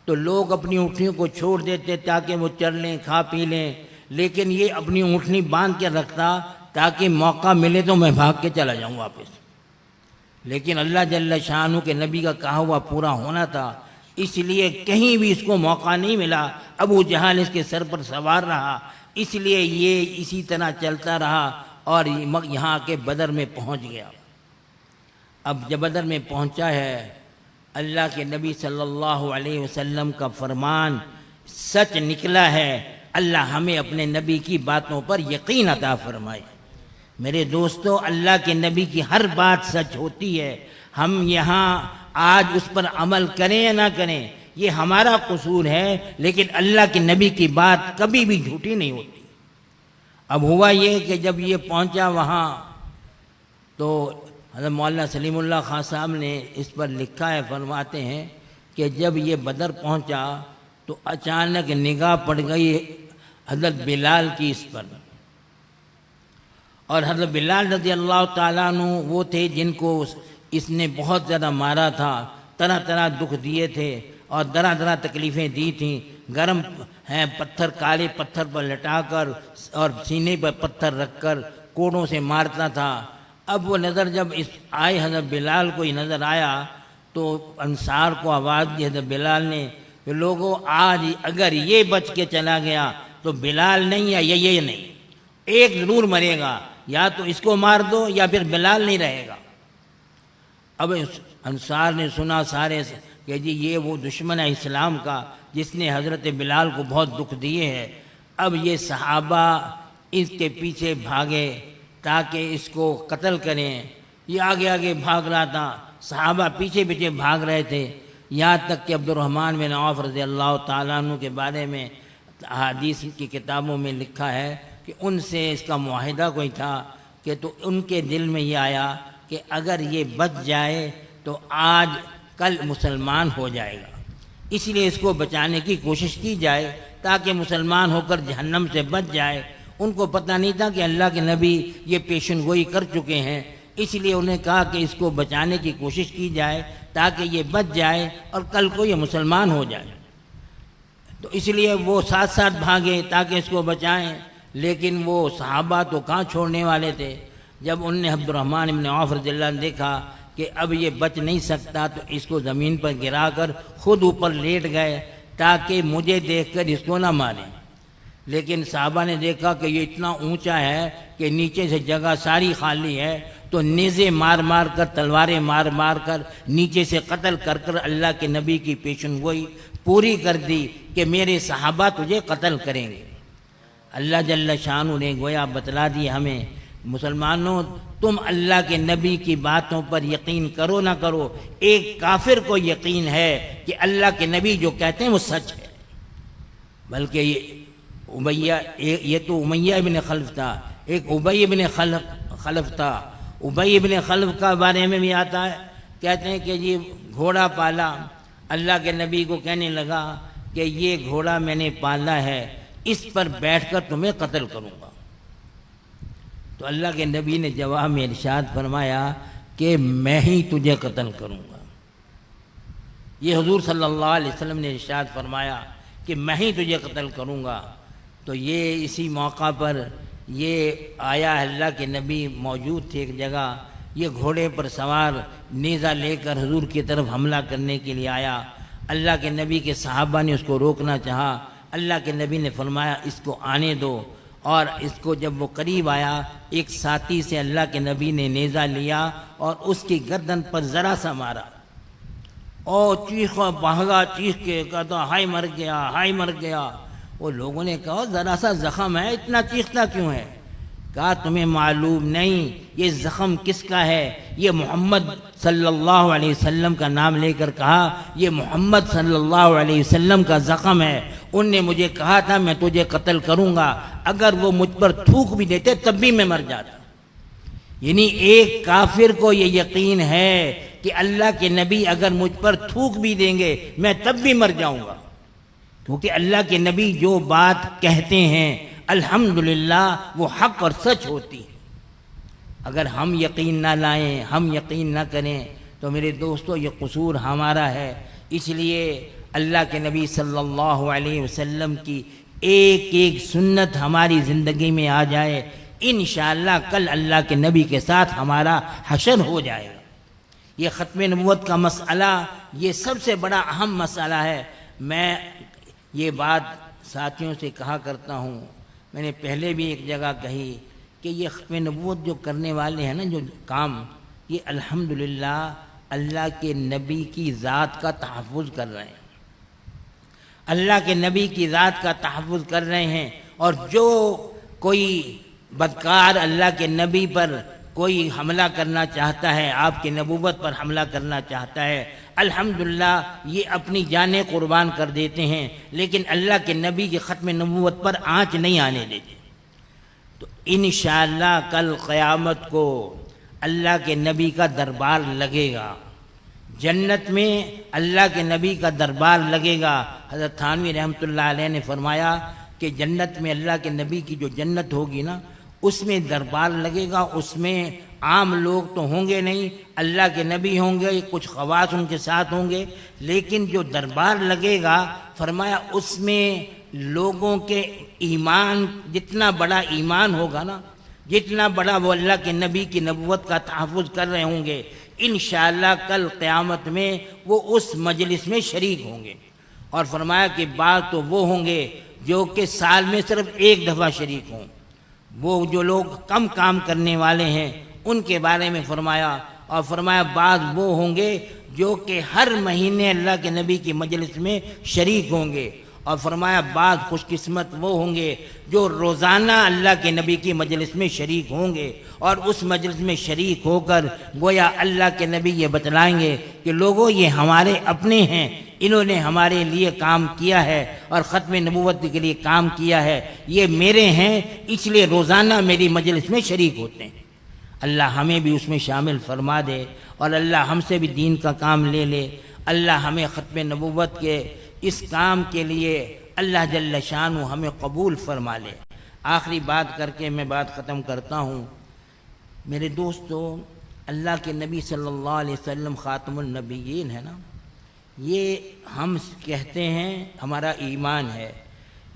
تو لوگ اپنی اونٹنیوں کو چھوڑ دیتے تاکہ وہ چر لیں کھا پی لیں، لیکن یہ اپنی اونٹنی باندھ کے رکھتا تاکہ موقع ملے تو میں بھاگ کے چلا جاؤں واپس۔ لیکن اللہ جل شانہ کے نبی کا کہا ہوا پورا ہونا تھا، اس لیے کہیں بھی اس کو موقع نہیں ملا۔ ابو جہل اس کے سر پر سوار رہا، اس لیے یہ اسی طرح چلتا رہا اور یہاں کے بدر میں پہنچ گیا۔ اب جب بدر میں پہنچا ہے، اللہ کے نبی صلی اللہ علیہ وسلم کا فرمان سچ نکلا ہے۔ اللہ ہمیں اپنے نبی کی باتوں پر یقین عطا فرمائے۔ میرے دوستو، اللہ کے نبی کی ہر بات سچ ہوتی ہے، ہم یہاں آج اس پر عمل کریں یا نہ کریں یہ ہمارا قصور ہے، لیکن اللہ کے نبی کی بات کبھی بھی جھوٹی نہیں ہوتی۔ اب ہوا یہ کہ جب یہ پہنچا وہاں تو حضرت مولانا سلیم اللہ خان صاحب نے اس پر لکھا ہے، فرماتے ہیں کہ جب یہ بدر پہنچا تو اچانک نگاہ پڑ گئی حضرت بلال کی اس پر، اور حضرت بلال رضی اللہ تعالیٰ عنہ وہ تھے جن کو اس نے بہت زیادہ مارا تھا، طرح طرح دکھ دیے تھے اور طرح طرح تکلیفیں دی تھیں، گرم ہیں پتھر، کالے پتھر پر لٹا کر اور سینے پر پتھر رکھ کر کوڑوں سے مارتا تھا۔ اب وہ نظر جب اس آئے حضرت بلال کو ہی نظر آیا تو انصار کو آواز دی حضرت بلال نے کہ لوگوں آج اگر یہ بچ کے چلا گیا تو بلال نہیں یا یہ نہیں، ایک ضرور مرے گا، یا تو اس کو مار دو یا پھر بلال نہیں رہے گا۔ اب انصار نے سنا سارے کہ جی یہ وہ دشمن ہے اسلام کا جس نے حضرت بلال کو بہت دکھ دیے ہیں۔ اب یہ صحابہ اس کے پیچھے بھاگے تاکہ اس کو قتل کریں، یہ آگے آگے بھاگ رہا تھا، صحابہ پیچھے پیچھے بھاگ رہے تھے، یہاں تک کہ عبد الرحمن بن عوف رضی اللہ تعالیٰ عنہ کے بارے میں احادیث کی کتابوں میں لکھا ہے کہ ان سے اس کا معاہدہ کوئی تھا کہ تو ان کے دل میں یہ آیا کہ اگر یہ بچ جائے تو آج کل مسلمان ہو جائے گا، اس لیے اس کو بچانے کی کوشش کی جائے تاکہ مسلمان ہو کر جہنم سے بچ جائے۔ ان کو پتہ نہیں تھا کہ اللہ کے نبی یہ پیشن گوئی کر چکے ہیں، اس لیے انہیں کہا کہ اس کو بچانے کی کوشش کی جائے تاکہ یہ بچ جائے اور کل کو یہ مسلمان ہو جائے۔ تو اس لیے وہ ساتھ ساتھ بھاگے تاکہ اس کو بچائیں، لیکن وہ صحابہ تو کہاں چھوڑنے والے تھے۔ جب ان نے عبد الرحمن بن عوف رضی اللہ عنہ نے دیکھا کہ اب یہ بچ نہیں سکتا تو اس کو زمین پر گرا کر خود اوپر لیٹ گئے تاکہ مجھے دیکھ کر اس کو نہ ماریں۔ لیکن صحابہ نے دیکھا کہ یہ اتنا اونچا ہے کہ نیچے سے جگہ ساری خالی ہے، تو نیزے مار مار کر، تلواریں مار مار کر نیچے سے قتل کر کر اللہ کے نبی کی پیشن گوئی پوری کر دی کہ میرے صحابہ تجھے قتل کریں گے۔ اللہ جل شانہ نے گویا بتلا دی ہمیں، مسلمانوں تم اللہ کے نبی کی باتوں پر یقین کرو نہ کرو، ایک کافر کو یقین ہے کہ اللہ کے نبی جو کہتے ہیں وہ سچ ہے۔ بلکہ یہ تو امیہ ابن خلف تھا، ایک ابی ابن خلف تھا۔ ابی ابن خلف کا بارے میں بھی آتا ہے، کہتے ہیں کہ یہ گھوڑا پالا، اللہ کے نبی کو کہنے لگا کہ یہ گھوڑا میں نے پالا ہے، اس پر بیٹھ کر تمہیں قتل کروں گا۔ تو اللہ کے نبی نے جواب میں ارشاد فرمایا کہ میں ہی تجھے قتل کروں گا۔ یہ حضور صلی اللہ علیہ وسلم نے ارشاد فرمایا کہ میں ہی تجھے قتل کروں گا۔ تو یہ اسی موقع پر یہ آیا، اللہ کے نبی موجود تھے ایک جگہ، یہ گھوڑے پر سوار نیزہ لے کر حضور کی طرف حملہ کرنے کے لیے آیا۔ اللہ کے نبی کے صحابہ نے اس کو روکنا چاہا، اللہ کے نبی نے فرمایا اس کو آنے دو، اور اس کو جب وہ قریب آیا ایک ساتھی سے اللہ کے نبی نے نیزہ لیا اور اس کی گردن پر ذرا سا مارا، اور چیخا بھاگا، چیخ کے کہتا ہائے مر گیا، ہائے مر گیا۔ وہ لوگوں نے کہا ذرا سا زخم ہے، اتنا چیختا کیوں ہے؟ کہا تمہیں معلوم نہیں یہ زخم کس کا ہے؟ یہ محمد صلی اللہ علیہ وسلم کا نام لے کر کہا یہ محمد صلی اللہ علیہ وسلم کا زخم ہے، ان نے مجھے کہا تھا میں تجھے قتل کروں گا، اگر وہ مجھ پر تھوک بھی دیتے تب بھی میں مر جاتا۔ یعنی ایک کافر کو یہ یقین ہے کہ اللہ کے نبی اگر مجھ پر تھوک بھی دیں گے میں تب بھی مر جاؤں گا، کیونکہ اللہ کے نبی جو بات کہتے ہیں الحمدللہ وہ حق اور سچ ہوتی ہے۔ اگر ہم یقین نہ لائیں، ہم یقین نہ کریں تو میرے دوستو یہ قصور ہمارا ہے۔ اس لیے اللہ کے نبی صلی اللہ علیہ وسلم کی ایک ایک سنت ہماری زندگی میں آ جائے، انشاءاللہ کل اللہ کے نبی کے ساتھ ہمارا حشر ہو جائے گا۔ یہ ختم نبوت کا مسئلہ یہ سب سے بڑا اہم مسئلہ ہے۔ میں یہ بات ساتھیوں سے کہا کرتا ہوں، میں نے پہلے بھی ایک جگہ کہی کہ یہ ختم نبوت جو کرنے والے ہیں نا جو کام، یہ الحمدللہ اللہ کے نبی کی ذات کا تحفظ کر رہے ہیں، اللہ کے نبی کی ذات کا تحفظ کر رہے ہیں۔ اور جو کوئی بدکار اللہ کے نبی پر کوئی حملہ کرنا چاہتا ہے، آپ کی نبوت پر حملہ کرنا چاہتا ہے، الحمدللہ یہ اپنی جانیں قربان کر دیتے ہیں، لیکن اللہ کے نبی کی ختم نبوت پر آنچ نہیں آنے دیتے۔ تو انشاءاللہ کل قیامت کو اللہ کے نبی کا دربار لگے گا، جنت میں اللہ کے نبی کا دربار لگے گا۔ حضرت تھانوی رحمۃ اللہ علیہ نے فرمایا کہ جنت میں اللہ کے نبی کی جو جنت ہوگی نا اس میں دربار لگے گا، اس میں عام لوگ تو ہوں گے نہیں، اللہ کے نبی ہوں گے، کچھ خواص ان کے ساتھ ہوں گے، لیکن جو دربار لگے گا فرمایا اس میں لوگوں کے ایمان، جتنا بڑا ایمان ہوگا نا، جتنا بڑا وہ اللہ کے نبی کی نبوت کا تحفظ کر رہے ہوں گے، انشاءاللہ کل قیامت میں وہ اس مجلس میں شریک ہوں گے۔ اور فرمایا کہ بعض تو وہ ہوں گے جو کہ سال میں صرف ایک دفعہ شریک ہوں، وہ جو لوگ کم کام کرنے والے ہیں ان کے بارے میں فرمایا، اور فرمایا بعض وہ ہوں گے جو کہ ہر مہینے اللہ کے نبی کی مجلس میں شریک ہوں گے، اور فرمایا بعض خوش قسمت وہ ہوں گے جو روزانہ اللہ کے نبی کی مجلس میں شریک ہوں گے، اور اس مجلس میں شریک ہو کر گویا اللہ کے نبی یہ بتلائیں گے کہ لوگوں یہ ہمارے اپنے ہیں، انہوں نے ہمارے لیے کام کیا ہے اور ختم نبوت کے لیے کام کیا ہے، یہ میرے ہیں، اس لیے روزانہ میری مجلس میں شریک ہوتے ہیں۔ اللہ ہمیں بھی اس میں شامل فرما دے اور اللہ ہم سے بھی دین کا کام لے لے۔ اللہ ہمیں ختم نبوت کے اس کام کے لیے اللہ جل شانہ ہمیں قبول فرما لے۔ آخری بات کر کے میں بات ختم کرتا ہوں۔ میرے دوستو، اللہ کے نبی صلی اللہ علیہ وسلم خاتم النبیین ہے نا، یہ ہم کہتے ہیں ہمارا ایمان ہے،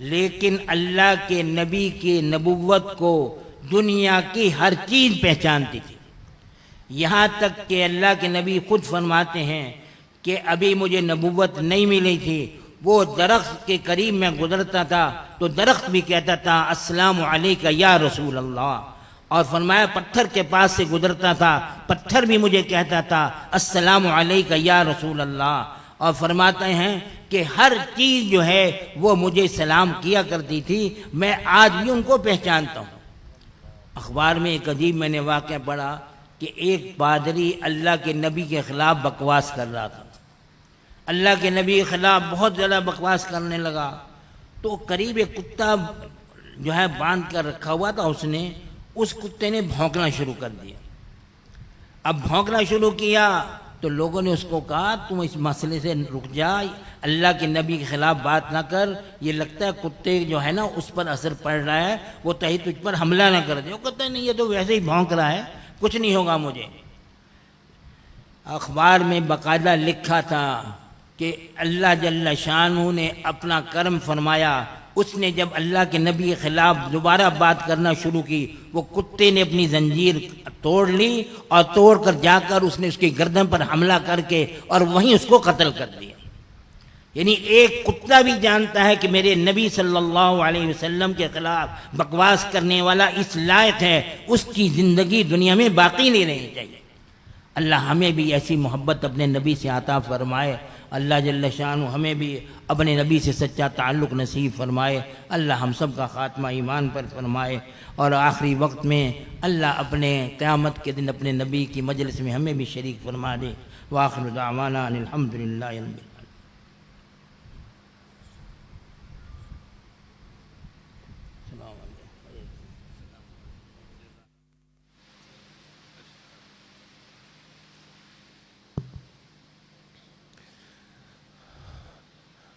لیکن اللہ کے نبی کی نبوت کو دنیا کی ہر چیز پہچانتی تھی، یہاں تک کہ اللہ کے نبی خود فرماتے ہیں کہ ابھی مجھے نبوت نہیں ملی تھی، وہ درخت کے قریب میں گزرتا تھا تو درخت بھی کہتا تھا السلام علیکہ یا رسول اللہ، اور فرمایا پتھر کے پاس سے گزرتا تھا، پتھر بھی مجھے کہتا تھا السلام علیکہ یا رسول اللہ، اور فرماتے ہیں کہ ہر چیز جو ہے وہ مجھے سلام کیا کرتی تھی، میں آج بھی ان کو پہچانتا ہوں۔ اخبار میں ایک عجیب میں نے واقعہ پڑھا کہ ایک پادری اللہ کے نبی کے خلاف بکواس کر رہا تھا، اللہ کے نبی کے خلاف بہت زیادہ بکواس کرنے لگا، تو قریب ایک کتا جو ہے باندھ کر رکھا ہوا تھا، اس کتے نے بھونکنا شروع کر دیا۔ اب بھونکنا شروع کیا تو لوگوں نے اس کو کہا تم اس مسئلے سے رک جا، اللہ کے نبی کے خلاف بات نہ کر، یہ لگتا ہے کتے جو ہے نا اس پر اثر پڑ رہا ہے، وہ کہیں تجھ پر حملہ نہ کر دے۔ وہ کہتا ہے نہیں، یہ تو ویسے ہی بھونک رہا ہے، کچھ نہیں ہوگا مجھے۔ اخبار میں باقاعدہ لکھا تھا کہ اللہ جل شانہ نے اپنا کرم فرمایا، اس نے جب اللہ کے نبی کے خلاف دوبارہ بات کرنا شروع کی، وہ کتے نے اپنی زنجیر توڑ لی اور توڑ کر جا کر اس نے اس کی گردن پر حملہ کر کے اور وہیں اس کو قتل کر دیا۔ یعنی ایک کتا بھی جانتا ہے کہ میرے نبی صلی اللہ علیہ وسلم کے خلاف بکواس کرنے والا اس لائق ہے، اس کی زندگی دنیا میں باقی نہیں رہنی چاہیے۔ اللہ ہمیں بھی ایسی محبت اپنے نبی سے عطا فرمائے، اللہ جل شانہ ہمیں بھی اپنے نبی سے سچا تعلق نصیب فرمائے، اللہ ہم سب کا خاتمہ ایمان پر فرمائے، اور آخری وقت میں اللہ اپنے قیامت کے دن اپنے نبی کی مجلس میں ہمیں بھی شریک فرما دے۔ وآخر دعوانا ان الحمدللہ رب العالمین۔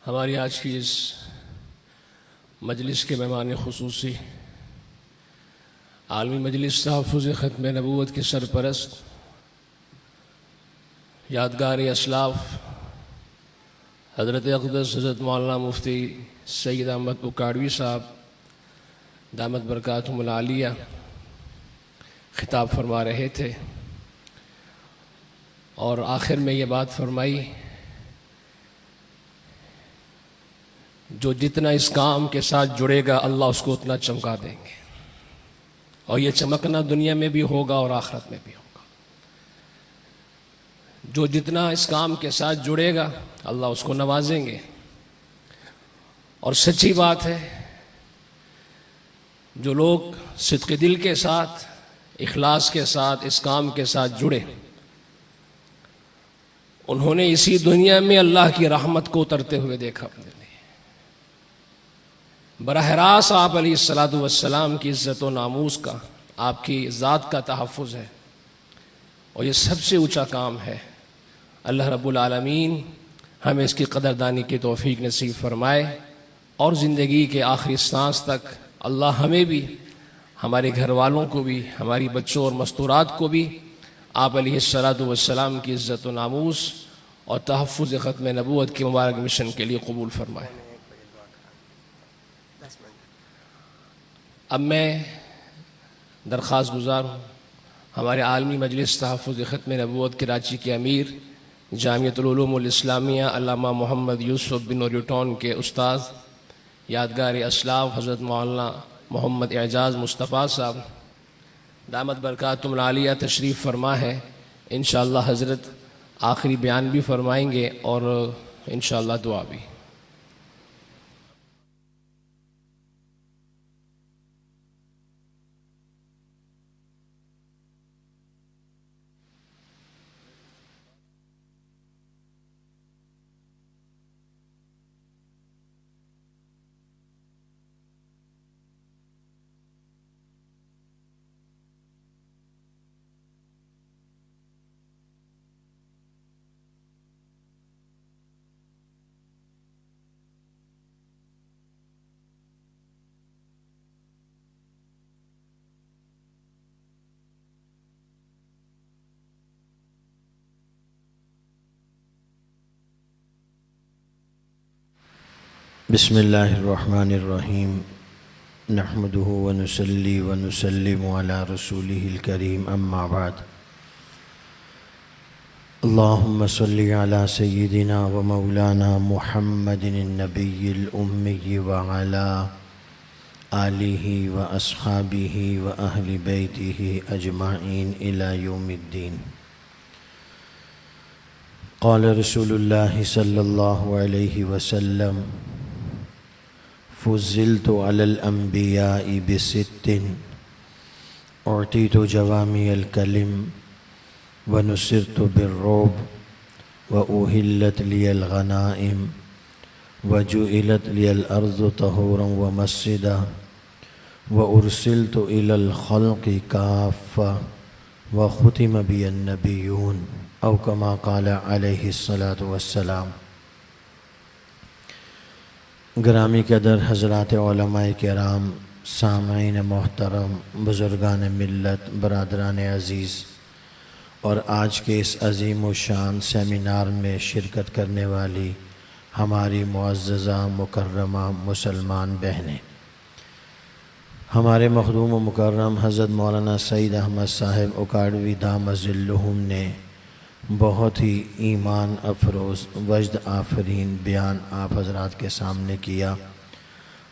ہماری آج کی اس مجلس کے مہمان خصوصی عالمی مجلس تحفظ ختم نبوت کے سرپرست یادگار اسلاف حضرت اقدس حضرت مولانا مفتی سید احمد اکاڑوی صاحب دامت برکاتہم العالیہ خطاب فرما رہے تھے، اور آخر میں یہ بات فرمائی جو جتنا اس کام کے ساتھ جڑے گا اللہ اس کو اتنا چمکا دیں گے، اور یہ چمکنا دنیا میں بھی ہوگا اور آخرت میں بھی ہوگا۔ جو جتنا اس کام کے ساتھ جڑے گا اللہ اس کو نوازیں گے، اور سچی بات ہے جو لوگ صدق دل کے ساتھ اخلاص کے ساتھ اس کام کے ساتھ جڑے، انہوں نے اسی دنیا میں اللہ کی رحمت کو اترتے ہوئے دیکھا اپنے لیے۔ براہ راست آپ علیہ السلام کی عزت و ناموس کا، آپ کی ذات کا تحفظ ہے، اور یہ سب سے اونچا کام ہے۔ اللہ رب العالمین ہمیں اس کی قدردانی کی توفیق نصیب فرمائے، اور زندگی کے آخری سانس تک اللہ ہمیں بھی، ہمارے گھر والوں کو بھی، ہماری بچوں اور مستورات کو بھی آپ علیہ السلام کی عزت و ناموس اور تحفظ ختم نبوت کے مبارک مشن کے لیے قبول فرمائے۔ اب میں درخواست گزار ہوں ہمارے عالمی مجلس تحفظ ختم نبوت کراچی کے امیر جامعۃ العلوم الاسلامیہ علامہ محمد یوسف بن نیوٹن کے استاذ یادگار اسلاف حضرت مولانا محمد اعجاز مصطفیٰ صاحب دامت برکاتہم العالیہ تشریف فرما ہے۔ انشاءاللہ حضرت آخری بیان بھی فرمائیں گے اور انشاءاللہ دعا بھی۔ بسم اللہ الرحمن الرحیم نحمده ونصلی ونسلم علی رسولہ الکریم اما بعد اللہم صلی علی سیدنا و مولانا محمد النبی الامی وعلی آلہ و اصحابہ و اہل بیتہ اجمعین الی یوم الدین۔ قال رسول اللہ صلی اللہ علیہ وسلم فضلت علی الانبیاء بست اعطیت جوامع الکلم ونصرت بالرعب واحلت لی الغنائم وجعلت لی الارض طہورا ومسجدا وارسلت الی الخلق کافہ وختم بی النبیون او کما قال علیہ الصلاۃ والسلام۔ گرامی قدر حضرات علماء کرام، سامعین محترم، بزرگان ملت، برادران عزیز، اور آج کے اس عظیم و شان سیمینار میں شرکت کرنے والی ہماری معززہ مکرمہ مسلمان بہنیں، ہمارے مخدوم و مکرم حضرت مولانا سعید احمد صاحب اکاڑوی دامت ظلہم نے بہت ہی ایمان افروز وجد آفرین بیان آپ حضرات کے سامنے کیا۔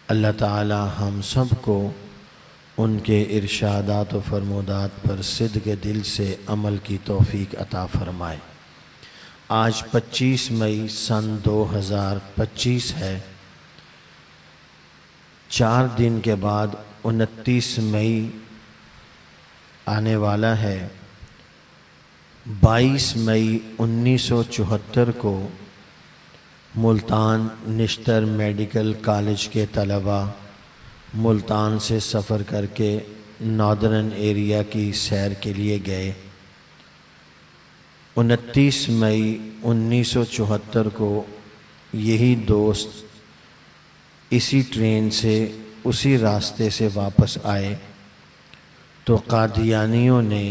اللہ تعالی ہم سب کو ان کے ارشادات و فرمودات پر صدق دل سے عمل کی توفیق عطا فرمائے۔ آج 25 مئی سن 2025 ہے۔ 4 دن کے بعد 29 مئی آنے والا ہے۔ 22 مئی 1974 کو ملتان نشتر میڈیکل کالج کے طلباء ملتان سے سفر کر کے ناردرن ایریا کی سیر کے لیے گئے۔ 29 مئی 1974 کو یہی دوست اسی ٹرین سے اسی راستے سے واپس آئے تو قادیانیوں نے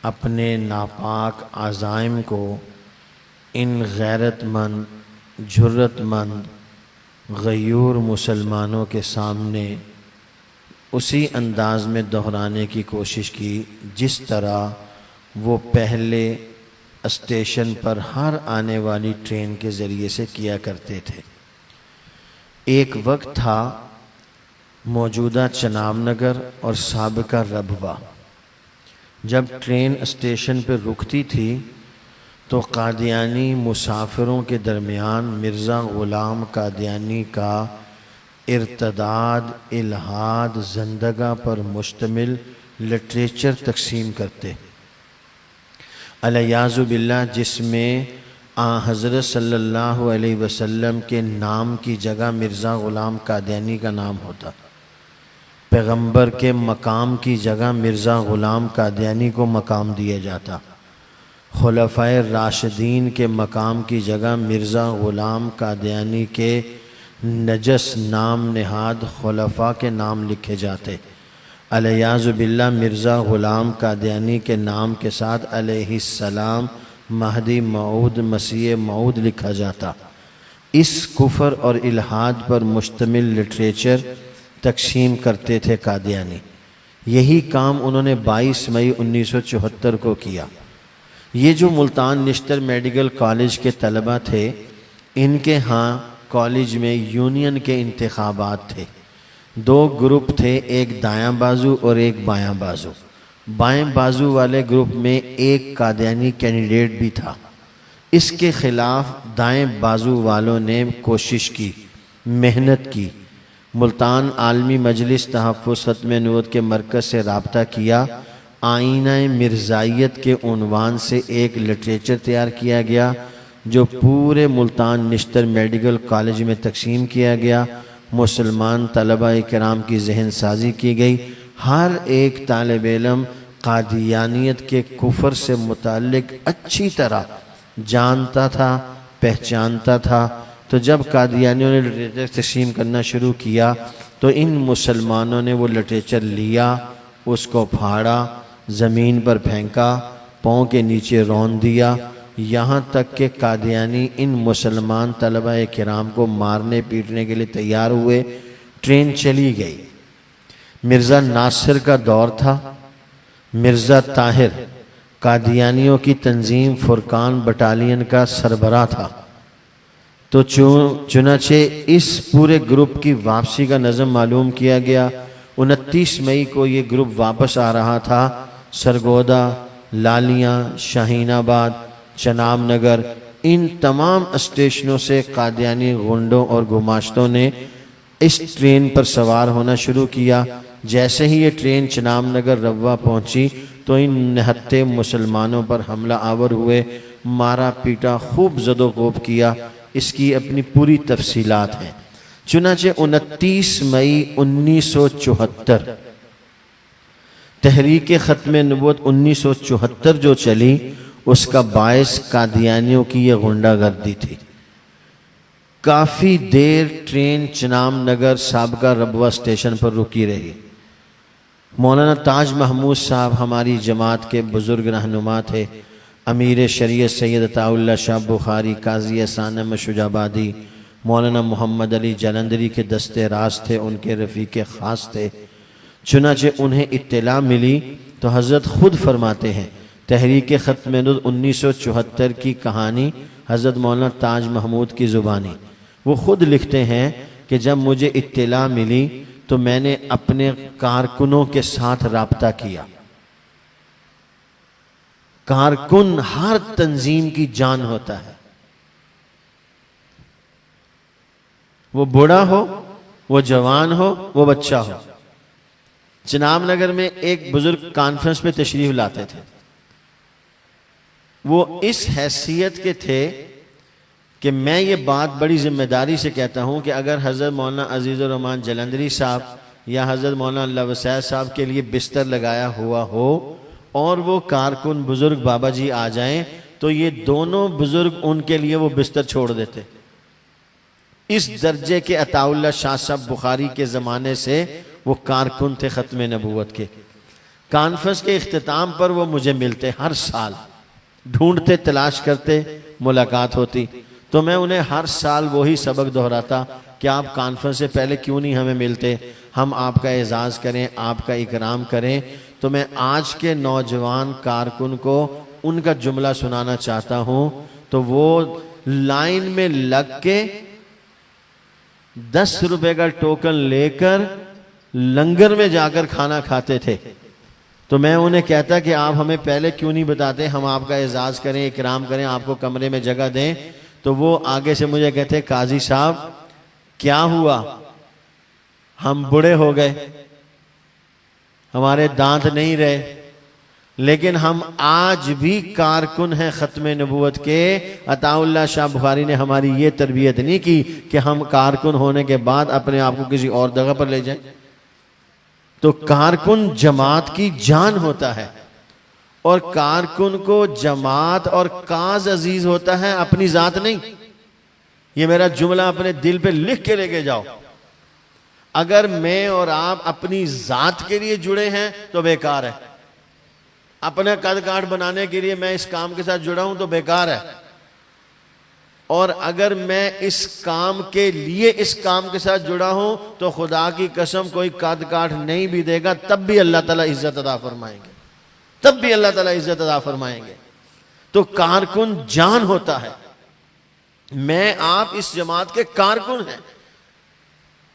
اپنے ناپاک عزائم کو ان غیرت مند، جرت مند، غیور مسلمانوں کے سامنے اسی انداز میں دہرانے کی کوشش کی جس طرح وہ پہلے اسٹیشن پر ہر آنے والی ٹرین کے ذریعے سے کیا کرتے تھے۔ ایک وقت تھا موجودہ چناب نگر اور سابقہ ربوہ، جب ٹرین اسٹیشن پہ رکتی تھی تو قادیانی مسافروں کے درمیان مرزا غلام قادیانی کا ارتداد، الحاد، زندگا پر مشتمل لٹریچر تقسیم کرتے، الیاذ باللہ، جس میں حضرت صلی اللہ علیہ وسلم کے نام کی جگہ مرزا غلام قادیانی کا نام ہوتا، پیغمبر کے مقام کی جگہ مرزا غلام قادیانی کو مقام دیا جاتا، خلفائے راشدین کے مقام کی جگہ مرزا غلام قادیانی کے نجس نام نہاد خلفاء کے نام لکھے جاتے، الیاذ باللہ مرزا غلام قادیانی کے نام کے ساتھ علیہ السلام، مہدی موعود، مسیح موعود لکھا جاتا۔ اس کفر اور الحاد پر مشتمل لٹریچر تقسیم کرتے تھے قادیانی۔ یہی کام انہوں نے 22 مئی 1974 کو کیا۔ یہ جو ملتان نشتر میڈیکل کالج کے طلبہ تھے، ان کے ہاں کالج میں یونین کے انتخابات تھے۔ 2 گروپ تھے، ایک دایاں بازو اور ایک بایاں بازو۔ بائیں بازو والے گروپ میں ایک قادیانی کینڈیڈیٹ بھی تھا۔ اس کے خلاف دائیں بازو والوں نے کوشش کی، محنت کی۔ ملتان عالمی مجلس تحفظ ختم نبوت کے مرکز سے رابطہ کیا۔ آئینہ مرزائیت کے عنوان سے ایک لٹریچر تیار کیا گیا جو پورے ملتان نشتر میڈیکل کالج میں تقسیم کیا گیا۔ مسلمان طلبہ کرام کی ذہن سازی کی گئی۔ ہر ایک طالب علم قادیانیت کے کفر سے متعلق اچھی طرح جانتا تھا، پہچانتا تھا۔ تو جب قادیانیوں نے لٹریچر تقسیم کرنا شروع کیا تو ان مسلمانوں نے وہ لٹریچر لیا، اس کو پھاڑا، زمین پر پھینکا، پاؤں کے نیچے رون دیا یہاں تک کہ قادیانی ان مسلمان طلبہ کرام کو مارنے پیٹنے کے لیے تیار ہوئے. ٹرین چلی گئی. مرزا ناصر کا دور تھا. مرزا طاہر قادیانیوں کی تنظیم فرقان بٹالین کا سربراہ تھا. تو چنانچہ اس پورے گروپ کی واپسی کا نظم معلوم کیا گیا. 29 مئی کو یہ گروپ واپس آ رہا تھا. سرگودا، لالیاں، شاہین آباد، چناب نگر، ان تمام اسٹیشنوں سے قادیانی غنڈوں اور گماشتوں نے اس ٹرین پر سوار ہونا شروع کیا. جیسے ہی یہ ٹرین چناب نگر روا پہنچی تو ان نہتے مسلمانوں پر حملہ آور ہوئے، مارا پیٹا، خوب زد و کوب کیا. اس کی اپنی پوری تفصیلات ہیں. چنانچہ 29 مئی 1974 تحریک ختم نبوت 1974 جو چلی، اس کا باعث قادیانیوں کی یہ غنڈہ گردی تھی. کافی دیر ٹرین چناب نگر سابقہ ربوہ اسٹیشن پر رکی رہی. مولانا تاج محمود صاحب ہماری جماعت کے بزرگ رہنما تھے. امیر شریعت سید عطا اللہ شاہ بخاری، قاضی احسان شجاع آبادی، مولانا محمد علی جلندری کے دستے راز تھے، ان کے رفیق خاص تھے. چنانچہ انہیں اطلاع ملی تو حضرت خود فرماتے ہیں، تحریک ختم نبوت 1974 کی کہانی حضرت مولانا تاج محمود کی زبانی. وہ خود لکھتے ہیں کہ جب مجھے اطلاع ملی تو میں نے اپنے کارکنوں کے ساتھ رابطہ کیا. کارکن ہر تنظیم کی جان ہوتا ہے. وہ بوڑھا ہو، وہ جوان ہو، وہ بچہ ہو. چناب نگر میں ایک بزرگ کانفرنس پہ تشریف لاتے تھے. وہ اس حیثیت کے تھے کہ میں یہ بات بڑی ذمہ داری سے کہتا ہوں کہ اگر حضرت مولانا عزیز الرحمن جلندری صاحب یا حضرت مولانا اللہ وسعت صاحب کے لیے بستر لگایا ہوا ہو اور وہ کارکن بزرگ بابا جی آ جائیں تو یہ دونوں بزرگ ان کے لیے وہ بستر چھوڑ دیتے. اس درجے کے عطا اللہ شاہ صاحب بخاری کے زمانے سے وہ کارکن تھے ختم نبوت کے. کانفرنس کے اختتام پر وہ مجھے ملتے ہر سال، ڈھونڈتے تلاش کرتے، ملاقات ہوتی. تو میں انہیں ہر سال وہی سبق دہراتا کہ آپ کانفرنس سے پہلے کیوں نہیں ہمیں ملتے، ہم آپ کا اعزاز کریں، آپ کا اکرام کریں. تو میں آج کے نوجوان کارکن کو ان کا جملہ سنانا چاہتا ہوں. تو وہ لائن میں لگ کے 10 روپے کا ٹوکن لے کر لنگر میں جا کر کھانا کھاتے تھے. تو میں انہیں کہتا کہ آپ ہمیں پہلے کیوں نہیں بتاتے، ہم آپ کا اعزاز کریں، اکرام کریں، آپ کو کمرے میں جگہ دیں. تو وہ آگے سے مجھے کہتے قاضی صاحب کیا ہوا، ہم بوڑھے ہو گئے، ہمارے دانت نہیں رہے، لیکن ہم آج بھی کارکن ہیں ختم نبوت کے. عطا اللہ شاہ بخاری نے ہماری یہ تربیت نہیں کی کہ ہم کارکن ہونے کے بعد اپنے آپ کو کسی اور جگہ پر لے جائیں. تو کارکن جماعت کی جان ہوتا ہے، اور کارکن کو جماعت اور کاز عزیز ہوتا ہے، اپنی ذات نہیں. یہ میرا جملہ اپنے دل پہ لکھ کے لے کے جاؤ. اگر میں اور آپ اپنی ذات کے لیے جڑے ہیں تو بیکار ہے. اپنا قد کاٹ بنانے کے لیے میں اس کام کے ساتھ جڑا ہوں تو بیکار ہے. اور اگر میں اس کام کے لیے اس کام کے ساتھ جڑا ہوں تو خدا کی قسم کوئی قد کاٹ نہیں بھی دے گا تب بھی اللہ تعالیٰ عزت عطا فرمائیں گے، تب بھی اللہ تعالیٰ عزت عطا فرمائیں گے. تو کارکن جان ہوتا ہے. میں آپ اس جماعت کے کارکن ہیں،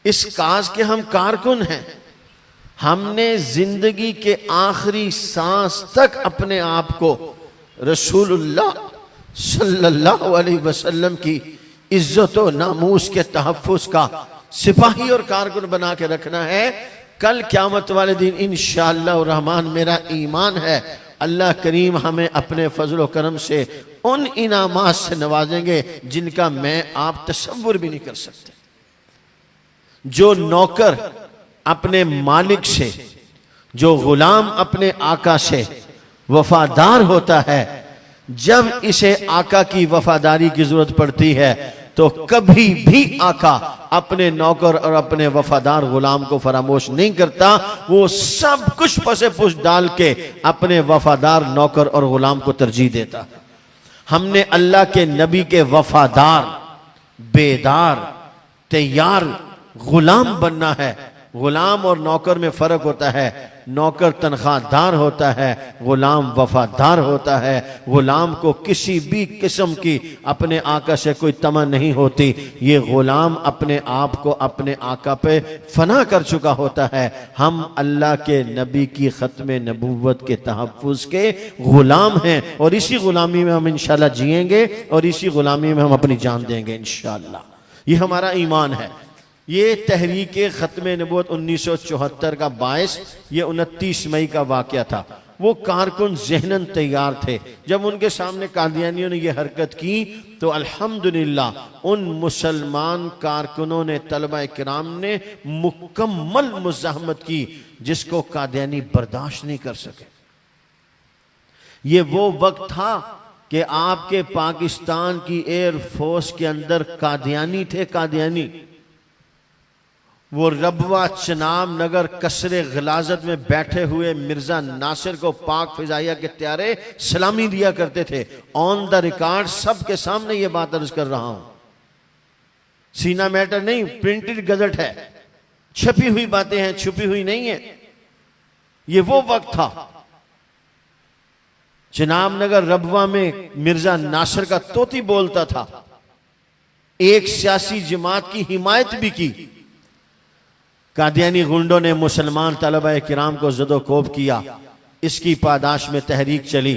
اس کاز کے ہم کارکن ہیں. ہم نے زندگی کے آخری سانس تک اپنے آپ کو رسول اللہ صلی اللہ علیہ وسلم کی عزت و ناموس کے تحفظ کا سپاہی اور کارکن بنا کے رکھنا ہے. کل قیامت والے دن انشاءاللہ الرحمن میرا ایمان ہے اللہ کریم ہمیں اپنے فضل و کرم سے ان انعامات سے نوازیں گے جن کا میں آپ تصور بھی نہیں کر سکتے. جو نوکر اپنے مالک سے، جو غلام اپنے آقا سے وفادار ہوتا ہے، جب اسے آقا کی وفاداری کی ضرورت پڑتی ہے تو کبھی بھی آقا اپنے نوکر اور اپنے وفادار غلام کو فراموش نہیں کرتا. وہ سب کچھ پسے پش ڈال کے اپنے وفادار نوکر اور غلام کو ترجیح دیتا. ہم نے اللہ کے نبی کے وفادار، بیدار، تیار غلام بننا ہے۔ غلام اور نوکر میں فرق ہوتا ہے، نوکر تنخواہ دار ہوتا ہے، غلام وفادار ہوتا ہے۔ غلام کو کسی بھی قسم کی اپنے آقا سے کوئی طمع نہیں ہوتی، یہ غلام اپنے آپ کو اپنے آقا پہ فنا کر چکا ہوتا ہے۔ ہم اللہ کے نبی کی ختم نبوت کے تحفظ کے غلام ہیں، اور اسی غلامی میں ہم انشاءاللہ جئیں گے، اور اسی غلامی میں ہم اپنی جان دیں گے انشاءاللہ۔ یہ ہمارا ایمان ہے۔ یہ تحریک ختم نبوت 1974 کا باعث یہ 29 مئی کا واقعہ تھا۔ وہ کارکن ذہناً تیار تھے۔ جب ان کے سامنے قادیانیوں نے یہ حرکت کی تو الحمدللہ ان مسلمان کارکنوں نے، طلبہ کرام نے مکمل مزاحمت کی جس کو قادیانی برداشت نہیں کر سکے۔ یہ وہ وقت تھا کہ آپ کے پاکستان کی ایئر فورس کے اندر قادیانی تھے، قادیانی۔ وہ ربوہ چناب نگر قصر غلازت میں بیٹھے ہوئے مرزا ناصر کو پاک فضائیہ کے طیارے سلامی دیا کرتے تھے۔ آن دا ریکارڈ سب کے سامنے یہ بات عرض کر رہا ہوں، سینہ میٹر نہیں، پرنٹڈ گزٹ ہے، چھپی ہوئی باتیں ہیں، چھپی ہوئی نہیں ہیں۔ یہ وہ وقت تھا۔ چناب نگر ربوہ میں مرزا ناصر کا طوطی بولتا تھا، ایک سیاسی جماعت کی حمایت بھی کی۔ قادیانی غنڈوں نے مسلمان طلبہ کرام کو زد و کوب کیا، اس کی پاداش میں تحریک چلی۔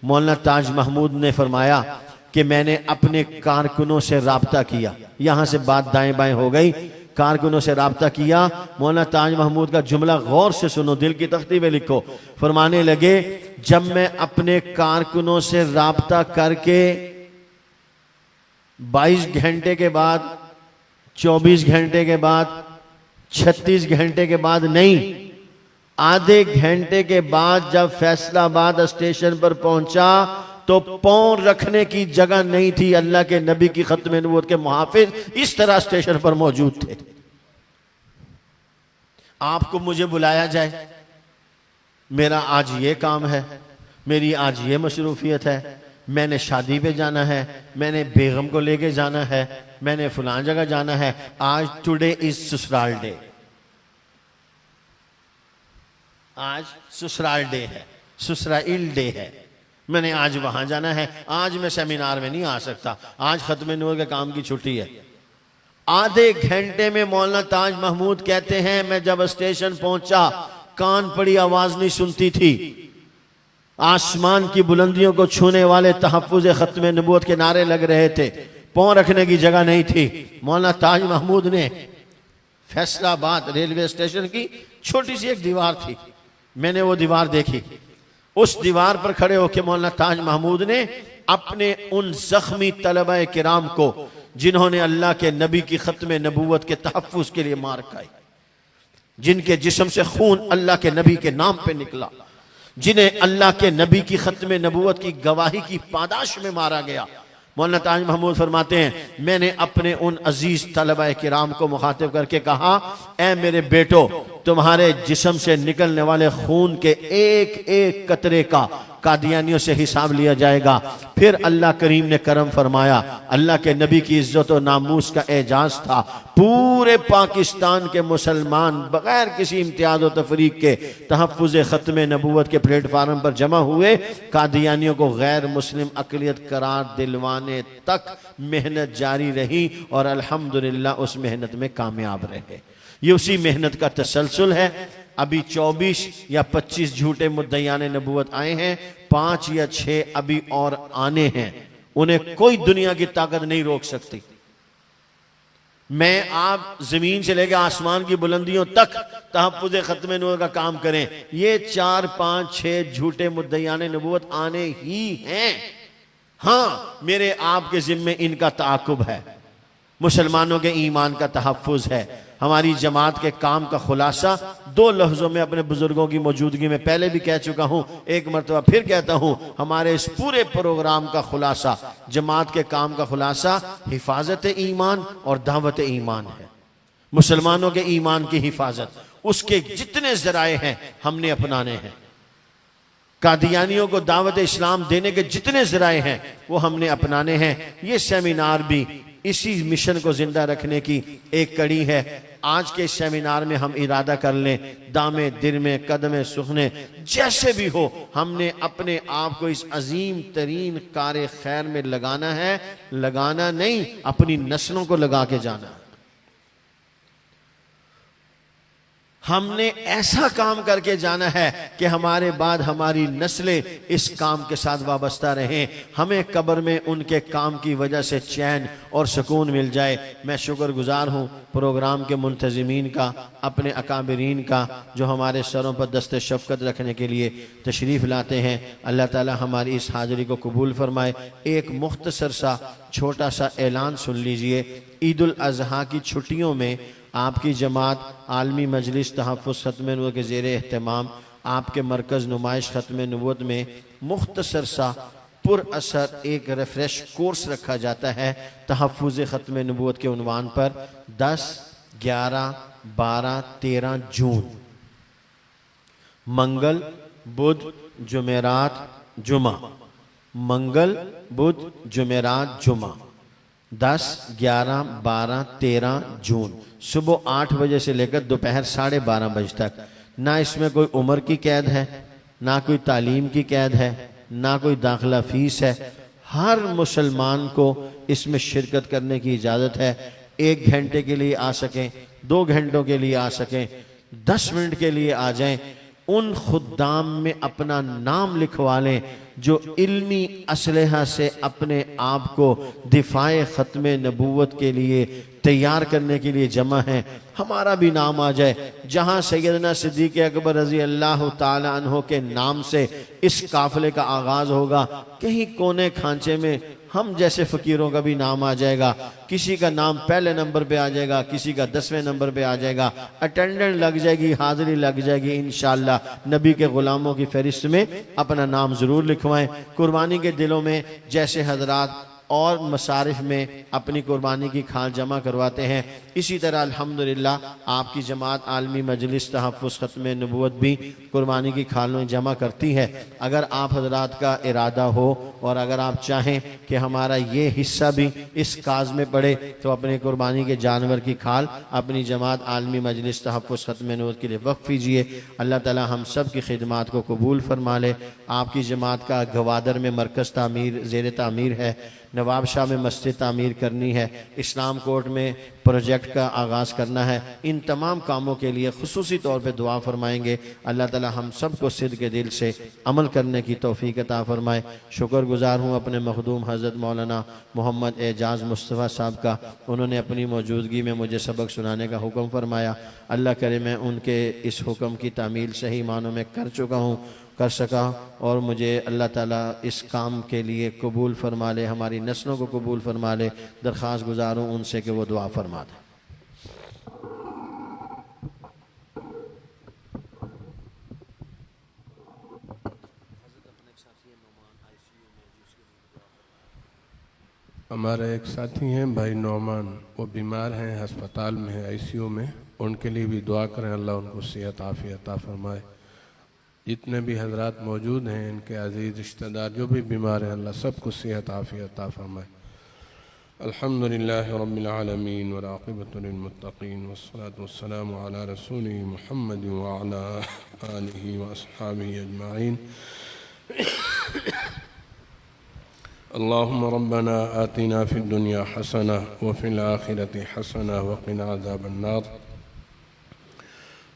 مولانا تاج محمود نے فرمایا کہ میں نے اپنے کارکنوں سے رابطہ کیا، یہاں سے بات دائیں بائیں ہو گئی، کارکنوں سے رابطہ کیا۔ مولانا تاج محمود کا جملہ غور سے سنو، دل کی تختی پہ لکھو۔ فرمانے لگے جب میں اپنے کارکنوں سے رابطہ کر کے 22 گھنٹے کے بعد، 24 گھنٹے کے بعد، 36 گھنٹے کے بعد نہیں، آدھے گھنٹے کے بعد جب فیصل آباد اسٹیشن پر پہنچا تو پاؤں رکھنے کی جگہ نہیں تھی۔ اللہ کے نبی کی ختم نبوت کے محافظ اس طرح اسٹیشن پر موجود تھے۔ آپ کو مجھے بلایا جائے، میرا آج یہ کام ہے، میری آج یہ مصروفیت ہے، میں نے شادی پہ جانا ہے، میں نے بیگم کو لے کے جانا ہے، میں نے فلان جگہ جانا ہے، آج ٹوڈے از سسرال ڈے، آج سسرال ڈے ہے، سسرائیل ڈے ہے، میں نے آج وہاں جانا ہے، آج میں سیمینار میں نہیں آ سکتا، آج ختم نبوت کے کام کی چھٹی ہے۔ آدھے گھنٹے میں مولانا تاج محمود کہتے ہیں میں جب اسٹیشن پہنچا کان پڑی آواز نہیں سنتی تھی، آسمان کی بلندیوں کو چھونے والے تحفظ ختم نبوت کے نعرے لگ رہے تھے، پاؤں رکھنے کی جگہ نہیں تھی۔ مولانا تاج محمود نے فیصل آباد ریلوے اسٹیشن کی چھوٹی سی ایک دیوار تھی، میں نے وہ دیوار دیکھی، اس دیوار پر کھڑے ہو کے مولانا تاج محمود نے اپنے ان زخمی طلبہ کرام کو جنہوں نے اللہ کے نبی کی ختم نبوت کے تحفظ کے لیے مار کھائی، جن کے جسم سے خون اللہ کے نبی کے نام پہ نکلا، جنہیں اللہ کے نبی کی ختم نبوت کی گواہی کی پاداش میں مارا گیا، مولانا تاج محمود فرماتے ہیں میں نے اپنے ان عزیز طلبہ کرام کو مخاطب کر کے کہا اے میرے بیٹو، تمہارے جسم سے نکلنے والے خون کے ایک ایک قطرے کا قادیانیوں سے حساب لیا جائے گا۔ پھر اللہ کریم نے کرم فرمایا، اللہ کے نبی کی عزت و ناموس کا اعجاز تھا، پورے پاکستان کے مسلمان بغیر کسی امتیاز و تفریق کے تحفظ ختم نبوت کے پلیٹ فارم پر جمع ہوئے، قادیانیوں کو غیر مسلم اقلیت قرار دلوانے تک محنت جاری رہی اور الحمدللہ اس محنت میں کامیاب رہے۔ یہ اسی محنت کا تسلسل ہے۔ ابھی 24 یا 25 جھوٹے مدعیان نبوت آئے ہیں، 5 یا 6 ابھی اور آنے ہیں، انہیں کوئی دنیا کی طاقت نہیں روک سکتی۔ میں آپ زمین سے لے کے آسمان کی بلندیوں تک تحفظ ختم نبوت کا کام کریں، یہ 4 5 6 جھوٹے مدعیان نبوت آنے ہی ہیں۔ ہاں میرے آپ کے ذمے ان کا تعاقب ہے، مسلمانوں کے ایمان کا تحفظ ہے۔ ہماری جماعت کے کام کا خلاصہ 2 لفظوں میں اپنے بزرگوں کی موجودگی میں پہلے بھی کہہ چکا ہوں، ایک مرتبہ پھر کہتا ہوں، ہمارے اس پورے پروگرام کا خلاصہ، جماعت کے کام کا خلاصہ حفاظت ایمان اور دعوت ایمان ہے۔ مسلمانوں کے ایمان کی حفاظت، اس کے جتنے ذرائع ہیں ہم نے اپنانے ہیں۔ قادیانیوں کو دعوت اسلام دینے کے جتنے ذرائع ہیں وہ ہم نے اپنانے ہیں۔ یہ سیمینار بھی اسی مشن کو زندہ رکھنے کی ایک کڑی ہے۔ آج کے سیمینار میں ہم ارادہ کر لیں، دامے درمے قدمے سخنے جیسے بھی ہو، ہم نے اپنے آپ کو اس عظیم ترین کار خیر میں لگانا ہے، لگانا نہیں، اپنی نسلوں کو لگا کے جانا ہے۔ ہم نے ایسا کام کر کے جانا ہے کہ ہمارے بعد ہماری نسلیں اس کام کے ساتھ وابستہ رہیں، ہمیں قبر میں ان کے کام کی وجہ سے چین اور سکون مل جائے۔ میں شکر گزار ہوں پروگرام کے منتظمین کا، اپنے اکابرین کا، جو ہمارے سروں پر دست شفقت رکھنے کے لیے تشریف لاتے ہیں۔ اللہ تعالی ہماری اس حاضری کو قبول فرمائے۔ ایک مختصر سا چھوٹا سا اعلان سن لیجئے۔ عید الاضحیٰ کی چھٹیوں میں آپ کی جماعت عالمی مجلس تحفظ ختم نبوت کے زیر اہتمام آپ کے مرکز نمائش ختم نبوت میں مختصر سا پر اثر ایک ریفریش کورس رکھا جاتا ہے تحفظ ختم نبوت کے عنوان پر۔ 10، 11، 12، 13 جون، منگل، بدھ، جمعرات، جمعہ، منگل، بدھ، جمعرات، جمعہ، 10، 11، 12، 13 جون، صبح 8 بجے سے لے کر دوپہر 12:30 بجے تک۔ نہ اس میں کوئی عمر کی قید ہے، نہ کوئی تعلیم کی قید ہے، نہ کوئی داخلہ فیس ہے۔ ہر مسلمان کو اس میں شرکت کرنے کی اجازت ہے۔ 1 گھنٹے کے لیے آ سکیں، 2 گھنٹوں کے لیے آ سکیں، 10 منٹ کے لیے آ جائیں۔ ان خدام میں اپنا نام لکھوا لیں جو علمی اسلحہ سے اپنے آپ کو دفاع ختم نبوت کے لیے تیار کرنے کے لیے جمع ہیں۔ ہمارا بھی نام آ جائے۔ جہاں سیدنا صدیق اکبر رضی اللہ تعالی عنہ کے نام سے اس قافلے کا آغاز ہوگا، کہیں کونے کھانچے میں ہم جیسے فقیروں کا بھی نام آ جائے گا۔ کسی کا نام پہلے نمبر پہ آ جائے گا، کسی کا 10ویں نمبر پہ آ جائے گا، اٹینڈنٹ لگ جائے گی، حاضری لگ جائے گی۔ انشاءاللہ نبی کے غلاموں کی فہرست میں اپنا نام ضرور لکھوائیں۔ قربانی کے دلوں میں جیسے حضرات اور مصارف میں اپنی قربانی کی کھال جمع کرواتے ہیں، اسی طرح الحمدللہ آپ کی جماعت عالمی مجلس تحفظ ختم نبوت بھی قربانی کی کھالوں جمع کرتی ہے۔ اگر آپ حضرات کا ارادہ ہو اور اگر آپ چاہیں کہ ہمارا یہ حصہ بھی اس کاز میں پڑے تو اپنے قربانی کے جانور کی کھال اپنی جماعت عالمی مجلس تحفظ ختم نبوت کے لیے وقف کیجئے۔ اللہ تعالی ہم سب کی خدمات کو قبول فرما لے۔ آپ کی جماعت کا گوادر میں مرکز زیر تعمیر ہے، نواب شاہ میں مسجد تعمیر کرنی ہے، اسلام کورٹ میں پروجیکٹ کا آغاز کرنا ہے۔ ان تمام کاموں کے لیے خصوصی طور پہ دعا فرمائیں گے۔ اللہ تعالی ہم سب کو صدق کے دل سے عمل کرنے کی توفیق عطا فرمائے۔ شکر گزار ہوں اپنے مخدوم حضرت مولانا محمد اعجاز مصطفیٰ صاحب کا، انہوں نے اپنی موجودگی میں مجھے سبق سنانے کا حکم فرمایا۔ اللہ کرے میں ان کے اس حکم کی تعمیل صحیح معنوں میں کر سکا اور مجھے اللہ تعالیٰ اس کام کے لیے قبول فرما لے، ہماری نسلوں کو قبول فرما لے۔ درخواست گزاروں ان سے کہ وہ دعا فرما دیں۔ ہمارے ایک ساتھی ہیں بھائی نعمان، وہ بیمار ہیں، ہسپتال میں ہیں، ICU میں، ان کے لیے بھی دعا کریں، اللہ ان کو صحت عافیت عطا فرمائے۔ جتنے بھی حضرات موجود ہیں، ان کے عزیز رشتہ دار جو بھی بیمار ہیں، اللہ سب کو صحت عافیت عطا فرمائے۔ الحمدللہ رب العالمین والعاقبۃ للمتقین والصلاة والسلام علی رسول محمد وعلی آلہ واصحابہ اجمعین۔ اللہم ربنا آتنا فی الدنیا حسنہ وفی الآخرۃ حسنہ وقنا عذاب النار۔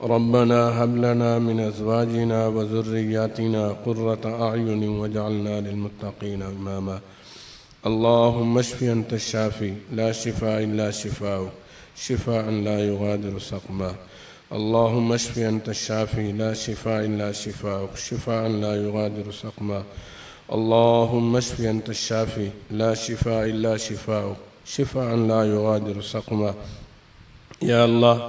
ربنا هب لنا من ازواجنا وذرياتنا قرة اعين واجعلنا للمتقين اماما۔ اللهم اشف انت الشافي لا شفاء الا شفاؤك شفاء لا يغادر سقما۔ اللهم اشف انت الشافي لا شفاء الا شفاؤك شفاء لا يغادر سقما۔ اللهم اشف انت الشافي لا شفاء الا شفاؤك شفاء لا يغادر سقما۔ یا اللہ،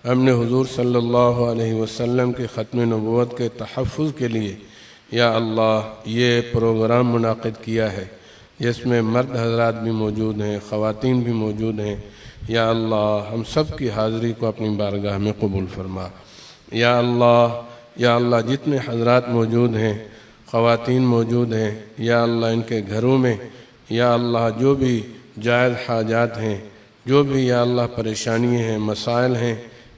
ہم نے حضور صلی اللہ علیہ وسلم کے ختم نبوت کے تحفظ کے لیے یا اللہ یہ پروگرام منعقد کیا ہے، جس میں مرد حضرات بھی موجود ہیں، خواتین بھی موجود ہیں۔ یا اللہ ہم سب کی حاضری کو اپنی بارگاہ میں قبول فرما۔ یا اللہ جتنے حضرات موجود ہیں، خواتین موجود ہیں، یا اللہ ان کے گھروں میں یا اللہ جو بھی جائز حاجات ہیں، جو بھی یا اللہ پریشانیاں ہیں، مسائل ہیں،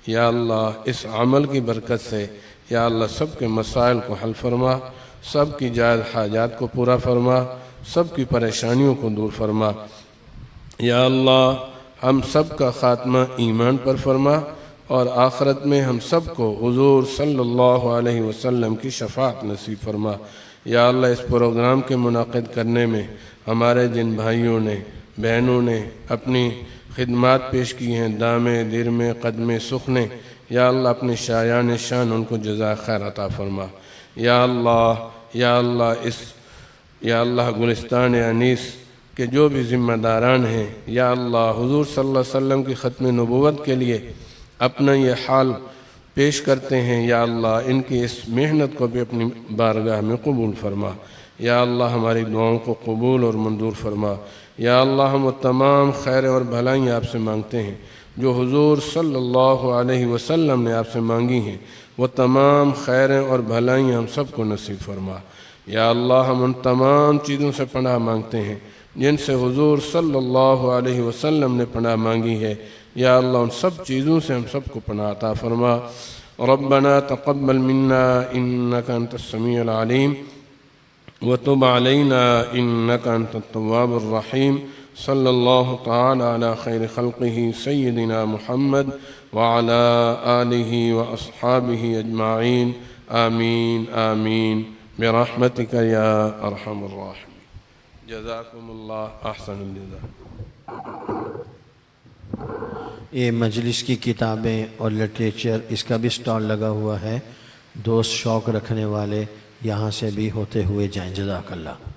یا اللہ اس عمل کی برکت سے یا اللہ سب کے مسائل کو حل فرما، سب کی جائز حاجات کو پورا فرما، سب کی پریشانیوں کو دور فرما۔ یا اللہ ہم سب کا خاتمہ ایمان پر فرما، اور آخرت میں ہم سب کو حضور صلی اللہ علیہ وسلم کی شفاعت نصیب فرما۔ یا اللہ اس پروگرام کے منعقد کرنے میں ہمارے جن بھائیوں نے بہنوں نے اپنی خدمات پیش کی ہیں، دامے درمے قدمے سخنے، یا اللہ اپنے شایان شان ان کو جزائے خیر عطا فرما۔ یا اللہ یا اللہ گلستان انیس کے جو بھی ذمہ داران ہیں، یا اللہ حضور صلی اللہ علیہ وسلم کی ختم نبوت کے لیے اپنا یہ حال پیش کرتے ہیں، یا اللہ ان کی اس محنت کو بھی اپنی بارگاہ میں قبول فرما۔ یا اللہ ہماری دعاؤں کو قبول اور منظور فرما۔ یا اللہ ہم وہ تمام خیر اور بھلائیں آپ سے مانگتے ہیں جو حضور صلی اللہ علیہ وسلم نے آپ سے مانگی ہیں، وہ تمام خیریں اور بھلائیں ہم سب کو نصیب فرما۔ یا اللہ ہم ان تمام چیزوں سے پناہ مانگتے ہیں جن سے حضور صلی اللہ علیہ وسلم نے پناہ مانگی ہے، یا اللہ ان سب چیزوں سے ہم سب کو پناہ عطا فرما۔ ربنا تقبل منا انك انت السميع العليم وتب علينا انك انت التواب الرحيم۔ صلی اللہ تعالی علی خیر خلقہ سیدنا محمد وعلی آلہ واصحابہ اجمعین، آمین آمین برحمتک یا ارحم الراحمین۔ جزاکم اللہ احسن الجزاء۔ یہ مجلس کی کتابیں اور لٹریچر اس کا بھی سٹال لگا ہوا ہے، دوست شوق رکھنے والے یہاں سے بھی ہوتے ہوئے جائیں۔ جزاک اللہ۔